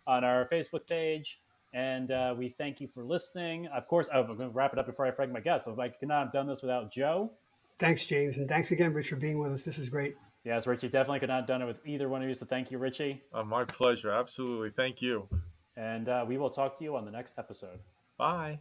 [SPEAKER 1] on our Facebook page. And we thank you for listening. Of course, I'm going to wrap it up before I forget my guest. So I could not have done this without Joe.
[SPEAKER 2] Thanks, James. And thanks again, Rich, for being with us. This is great.
[SPEAKER 1] Yes, Richie, definitely could not have done it with either one of you. So thank you, Richie.
[SPEAKER 3] My pleasure. Absolutely. Thank you.
[SPEAKER 1] And we will talk to you on the next episode.
[SPEAKER 3] Bye.